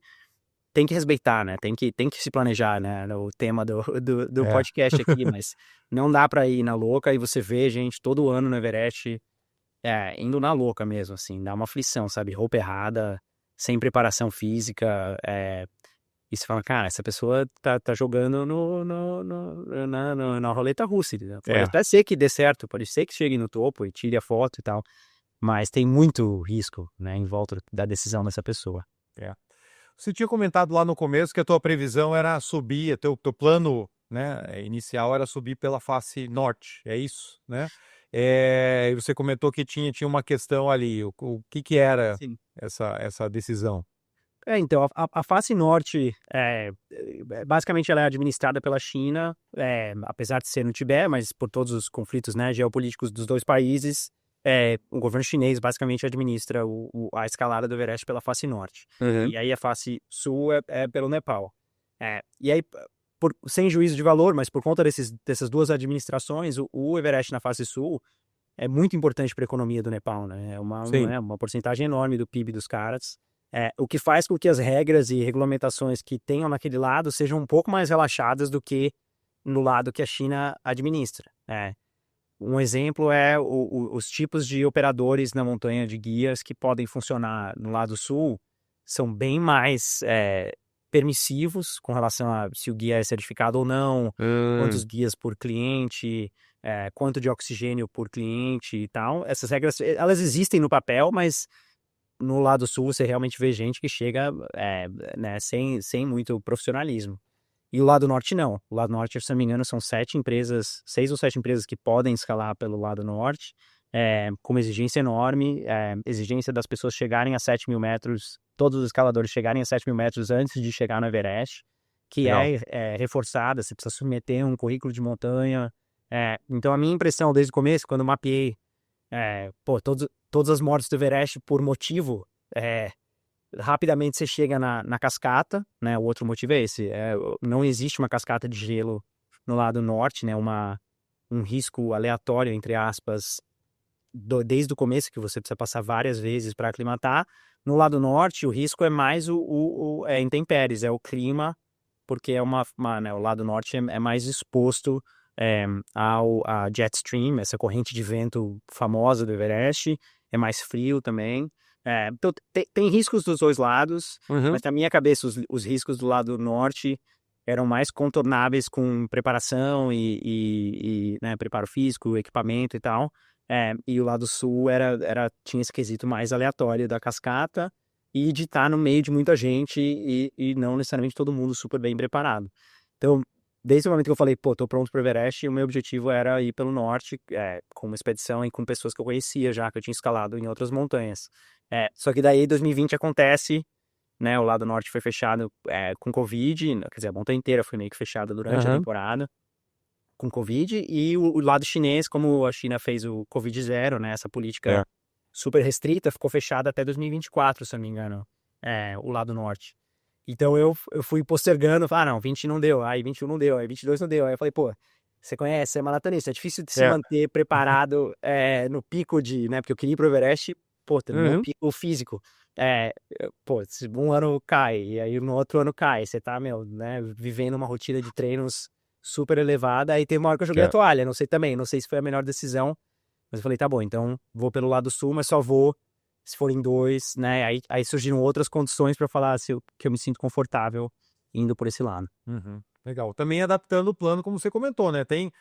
tem que respeitar, né, tem que se planejar, né, o tema do É. podcast aqui, mas não dá pra ir na louca, e você vê gente todo ano no Everest, indo na louca mesmo, assim, dá uma aflição, sabe, roupa errada, sem preparação física, e você fala, cara, essa pessoa tá jogando na roleta russa, entendeu? Pode É. até ser que dê certo, pode ser que chegue no topo e tire a foto e tal, mas tem muito risco, né, em volta da decisão dessa pessoa. É. Você tinha comentado lá no começo que a tua previsão era subir, teu plano, né, inicial era subir pela face norte, é isso, né? E você comentou que tinha uma questão ali, o que era Sim. essa decisão? Então, a face norte, basicamente ela é administrada pela China, apesar de ser no Tibete, mas por todos os conflitos, né, geopolíticos dos dois países, o governo chinês basicamente administra a escalada do Everest pela face norte. Uhum. E aí a face sul é pelo Nepal. E aí, sem juízo de valor, mas por conta dessas duas administrações, o Everest na face sul é muito importante para a economia do Nepal, né? Sim. Uma porcentagem enorme do PIB dos caras. O que faz com que as regras e regulamentações que tenham naquele lado sejam um pouco mais relaxadas do que no lado que a China administra. Um exemplo é os tipos de operadores na montanha de guias que podem funcionar no lado sul são bem mais permissivos com relação a se o guia é certificado ou não, quantos guias por cliente, quanto de oxigênio por cliente e tal. Essas regras, elas existem no papel, mas no lado sul você realmente vê gente que chega né, sem muito profissionalismo. E o lado norte não. O lado norte, se não me engano, são 6 ou 7 empresas que podem escalar pelo lado norte, com uma exigência enorme, exigência das pessoas chegarem a 7.000 metros, todos os escaladores chegarem a 7.000 metros antes de chegar no Everest, que é reforçada, você precisa submeter um currículo de montanha. Então a minha impressão desde o começo, quando eu mapeei todas as mortes do Everest por motivo, rapidamente você chega na cascata, né? O outro motivo é esse, não existe uma cascata de gelo no lado norte, né? Um risco aleatório, entre aspas, desde o começo, que você precisa passar várias vezes para aclimatar. No lado norte, o risco é mais intempéries, é o clima, porque né, o lado norte é mais exposto a jet stream, essa corrente de vento famosa do Everest, é mais frio também. Então tem riscos dos dois lados, mas na minha cabeça os riscos do lado norte eram mais contornáveis com preparação e né, preparo físico, equipamento e tal. E o lado sul tinha esse quesito mais aleatório da cascata e de estar no meio de muita gente e não necessariamente todo mundo super bem preparado. Então, desde o momento que eu falei, tô pronto pro Everest, o meu objetivo era ir pelo norte, com uma expedição e com pessoas que eu conhecia já, que eu tinha escalado em outras montanhas. Só que daí 2020 acontece, né, o lado norte foi fechado com Covid, quer dizer, a montanha inteira foi meio que fechada durante a temporada com Covid, e o lado chinês, como a China fez o Covid zero, né, essa política super restrita, ficou fechada até 2024, se eu não me engano, o lado norte. Então eu fui postergando, não, 20 não deu, aí 21 não deu, aí 22 não deu, aí eu falei, você conhece, você é maratonista, é difícil de se manter preparado no pico né, porque eu queria ir pro Everest, no pico físico, um ano cai, e aí no outro ano cai, você tá, né, vivendo uma rotina de treinos super elevada, aí tem uma hora que eu joguei a toalha, não sei se foi a melhor decisão, mas eu falei, tá bom, então vou pelo lado sul, mas só vou se forem 2, né, aí surgiram outras condições para falar que eu me sinto confortável indo por esse lado. Legal, também adaptando o plano, como você comentou, né, tem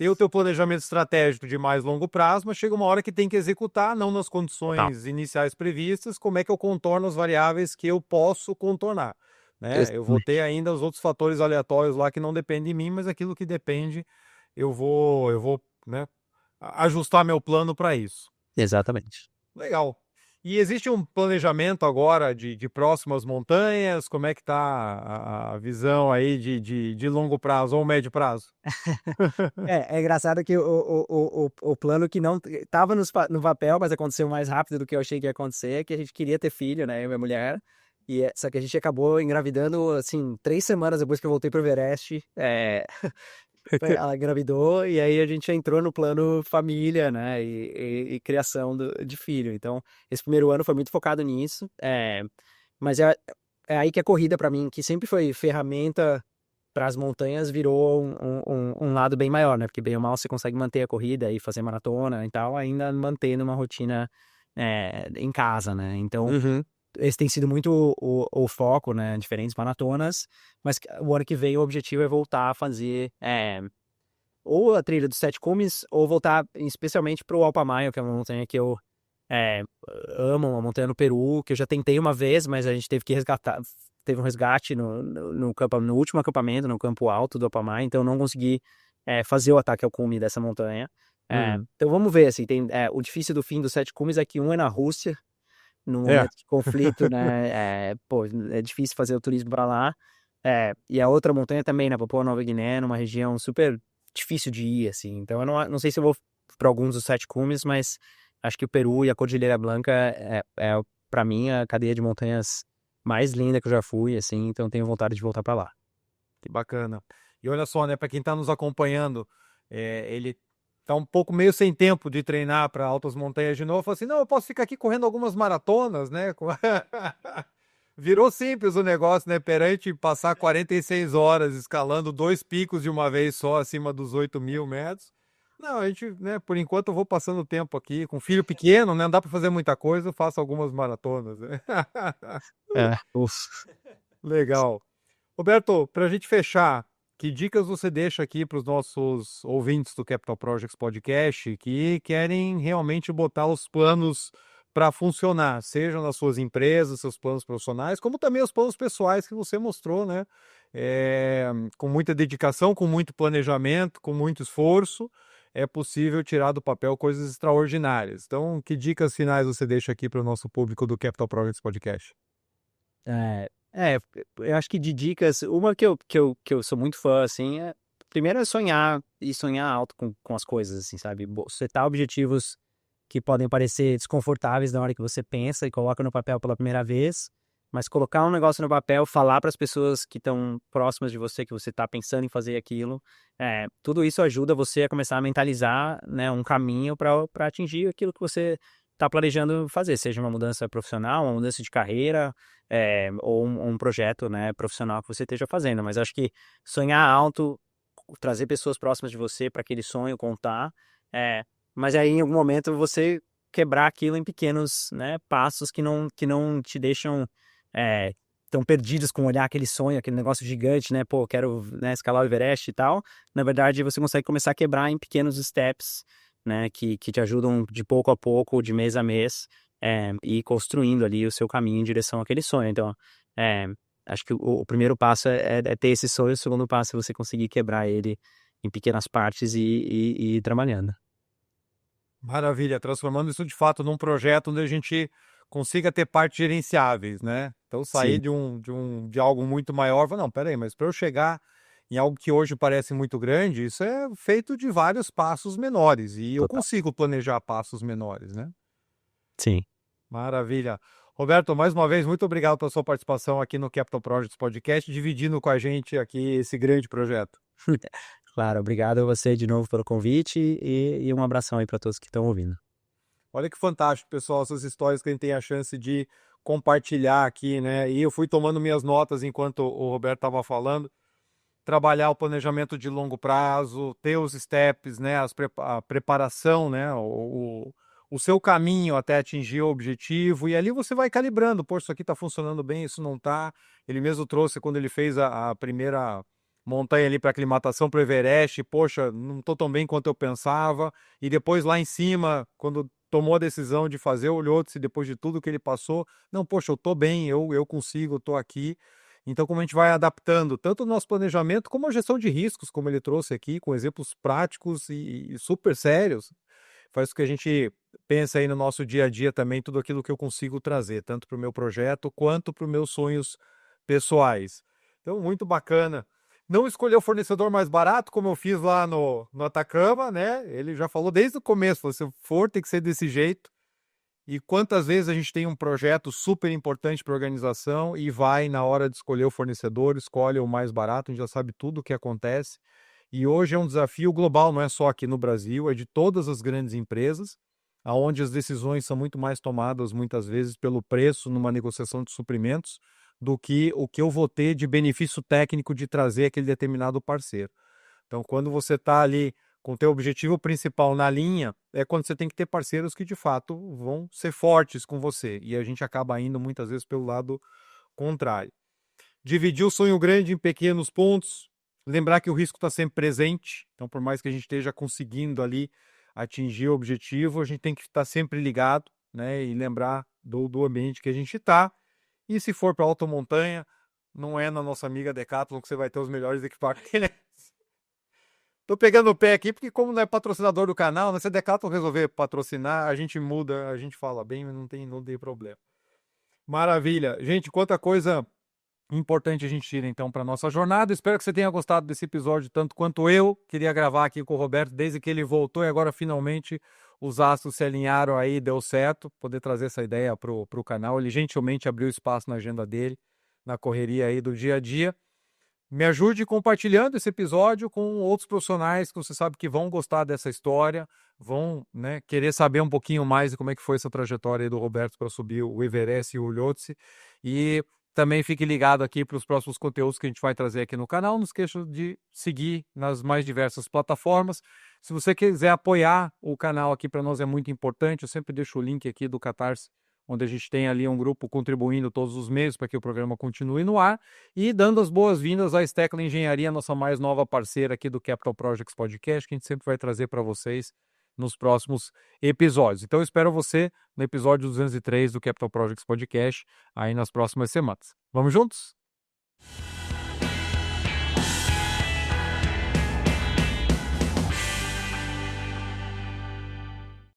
o teu planejamento estratégico de mais longo prazo, mas chega uma hora que tem que executar, não nas condições iniciais previstas, como é que eu contorno as variáveis que eu posso contornar, né? Eu vou ter ainda os outros fatores aleatórios lá que não dependem de mim, mas aquilo que depende, eu vou, né, ajustar meu plano para isso. Exatamente. Legal. E existe um planejamento agora de próximas montanhas? Como é que tá a visão aí de longo prazo ou médio prazo? É engraçado que o plano que não estava no papel, mas aconteceu mais rápido do que eu achei que ia acontecer, é que a gente queria ter filho, né, eu e minha mulher, só que a gente acabou engravidando, assim, 3 semanas depois que eu voltei pro Everest, ela engravidou e aí a gente entrou no plano família, né, e criação de filho. Então, esse primeiro ano foi muito focado nisso, mas é aí que a corrida para mim, que sempre foi ferramenta para as montanhas, virou um lado bem maior, né, porque bem ou mal você consegue manter a corrida e fazer maratona e tal, ainda mantendo uma rotina em casa, né, então esse tem sido muito o foco, né, diferentes maratonas, mas o ano que vem o objetivo é voltar a fazer ou a trilha dos Sete Cumes, ou voltar especialmente para o Alpamayo, que é uma montanha que eu amo, uma montanha no Peru, que eu já tentei uma vez, mas a gente teve que resgatar, teve um resgate no último acampamento, no campo alto do Alpamayo, então eu não consegui fazer o ataque ao cume dessa montanha. Então vamos ver, assim, o difícil do fim dos Sete Cumes é que um é na Rússia, no momento de conflito, né, é difícil fazer o turismo para lá, e a outra montanha também, na Papua Nova Guiné, numa região super difícil de ir, assim, então eu não sei se eu vou para alguns dos Sete Cumes, mas acho que o Peru e a Cordilheira Blanca para mim, a cadeia de montanhas mais linda que eu já fui, assim, então tenho vontade de voltar para lá. Que bacana. E olha só, né, para quem está nos acompanhando, ele tá um pouco meio sem tempo de treinar para altas montanhas de novo, falou assim, não, eu posso ficar aqui correndo algumas maratonas, né? Virou simples o negócio, né? Perante passar 46 horas escalando 2 picos de uma vez só acima dos 8.000 metros. Não, a gente, né, por enquanto eu vou passando o tempo aqui, com filho pequeno, né? Não dá para fazer muita coisa, eu faço algumas maratonas, né? Ufa. Legal. Roberto, para a gente fechar, que dicas você deixa aqui para os nossos ouvintes do Capital Projects Podcast que querem realmente botar os planos para funcionar, sejam nas suas empresas, seus planos profissionais, como também os planos pessoais que você mostrou, né? Com muita dedicação, com muito planejamento, com muito esforço, é possível tirar do papel coisas extraordinárias. Então, que dicas finais você deixa aqui para o nosso público do Capital Projects Podcast? É, eu acho que de dicas, uma que eu sou muito fã, assim, primeiro é sonhar e sonhar alto com as coisas, assim, sabe? Setar objetivos que podem parecer desconfortáveis na hora que você pensa e coloca no papel pela primeira vez, mas colocar um negócio no papel, falar para as pessoas que estão próximas de você que você está pensando em fazer aquilo, tudo isso ajuda você a começar a mentalizar, né, um caminho para atingir aquilo que você está planejando fazer, seja uma mudança profissional, uma mudança de carreira, ou um projeto, né, profissional que você esteja fazendo. Mas acho que sonhar alto, trazer pessoas próximas de você para aquele sonho, contar, mas aí em algum momento você quebrar aquilo em pequenos, né, passos que não te deixam tão perdidos com olhar aquele sonho, aquele negócio gigante, né, pô, quero, né, escalar o Everest e tal. Na verdade, você consegue começar a quebrar em pequenos steps, né, que te ajudam de pouco a pouco, de mês a mês, e ir construindo ali o seu caminho em direção àquele sonho. Então, é, acho que o primeiro passo é ter esse sonho, o segundo passo é você conseguir quebrar ele em pequenas partes e ir trabalhando. Maravilha, transformando isso de fato num projeto onde a gente consiga ter partes gerenciáveis, né? Então sair Sim, de algo muito maior, falar, não, peraí, mas para eu chegar em algo que hoje parece muito grande, isso é feito de vários passos menores e eu total. consigo planejar passos menores, né? Sim. Maravilha. Roberto, mais uma vez, muito obrigado pela sua participação aqui no Capital Projects Podcast, dividindo com a gente aqui esse grande projeto. Claro, obrigado a você de novo pelo convite e um abração aí para todos que estão ouvindo. Olha que fantástico, pessoal, essas histórias que a gente tem a chance de compartilhar aqui, né? E eu fui tomando minhas notas enquanto o Roberto estava falando. Trabalhar o planejamento de longo prazo, ter os steps, né? A preparação, né? O seu caminho até atingir o objetivo. E ali você vai calibrando. Pô, isso aqui está funcionando bem, isso não está. Ele mesmo trouxe quando ele fez a primeira montanha ali para aclimatação para o Everest. Poxa, não estou tão bem quanto eu pensava. E depois lá em cima, quando tomou a decisão de fazer o Lhotse, depois de tudo que ele passou, não, poxa, eu estou bem, eu consigo, estou aqui. Então, como a gente vai adaptando tanto o nosso planejamento como a gestão de riscos, como ele trouxe aqui, com exemplos práticos e super sérios, faz com que a gente pense aí no nosso dia a dia também tudo aquilo que eu consigo trazer, tanto para o meu projeto quanto para os meus sonhos pessoais. Então, muito bacana. Não escolher o fornecedor mais barato, como eu fiz lá no Atacama, né? Ele já falou desde o começo, falou, se for, tem que ser desse jeito. E quantas vezes a gente tem um projeto super importante para a organização e vai, na hora de escolher o fornecedor, escolhe o mais barato, a gente já sabe tudo o que acontece. E hoje é um desafio global, não é só aqui no Brasil, é de todas as grandes empresas, aonde as decisões são muito mais tomadas, muitas vezes, pelo preço numa negociação de suprimentos, do que o que eu vou ter de benefício técnico de trazer aquele determinado parceiro. Então, quando você está ali com o teu objetivo principal na linha, é quando você tem que ter parceiros que de fato vão ser fortes com você. E a gente acaba indo muitas vezes pelo lado contrário. Dividir o sonho grande em pequenos pontos, lembrar que o risco está sempre presente. Então, por mais que a gente esteja conseguindo ali atingir o objetivo, a gente tem que estar sempre ligado, né? E lembrar do ambiente que a gente está. E se for para alta montanha, não é na nossa amiga Decathlon que você vai ter os melhores equipamentos. Tô pegando o pé aqui, porque como não é patrocinador do canal, né? Se a Decathlon resolver patrocinar, a gente muda, a gente fala bem, mas não tem problema. Maravilha. Gente, quanta coisa importante a gente tira então para nossa jornada. Espero que você tenha gostado desse episódio tanto quanto eu. Queria gravar aqui com o Roberto desde que ele voltou e agora finalmente os astros se alinharam aí, deu certo. Poder trazer essa ideia pro canal. Ele gentilmente abriu espaço na agenda dele, na correria aí do dia a dia. Me ajude compartilhando esse episódio com outros profissionais que você sabe que vão gostar dessa história, vão, né, querer saber um pouquinho mais de como é que foi essa trajetória aí do Roberto para subir o Everest e o Lhotse. E também fique ligado aqui para os próximos conteúdos que a gente vai trazer aqui no canal. Não esqueça de seguir nas mais diversas plataformas. Se você quiser apoiar o canal aqui para nós é muito importante. Eu sempre deixo o link aqui do Catarse onde a gente tem ali um grupo contribuindo todos os meses para que o programa continue no ar, e dando as boas-vindas à Steckla Engenharia, nossa mais nova parceira aqui do Capital Projects Podcast, que a gente sempre vai trazer para vocês nos próximos episódios. Então, eu espero você no episódio 203 do Capital Projects Podcast aí nas próximas semanas. Vamos juntos?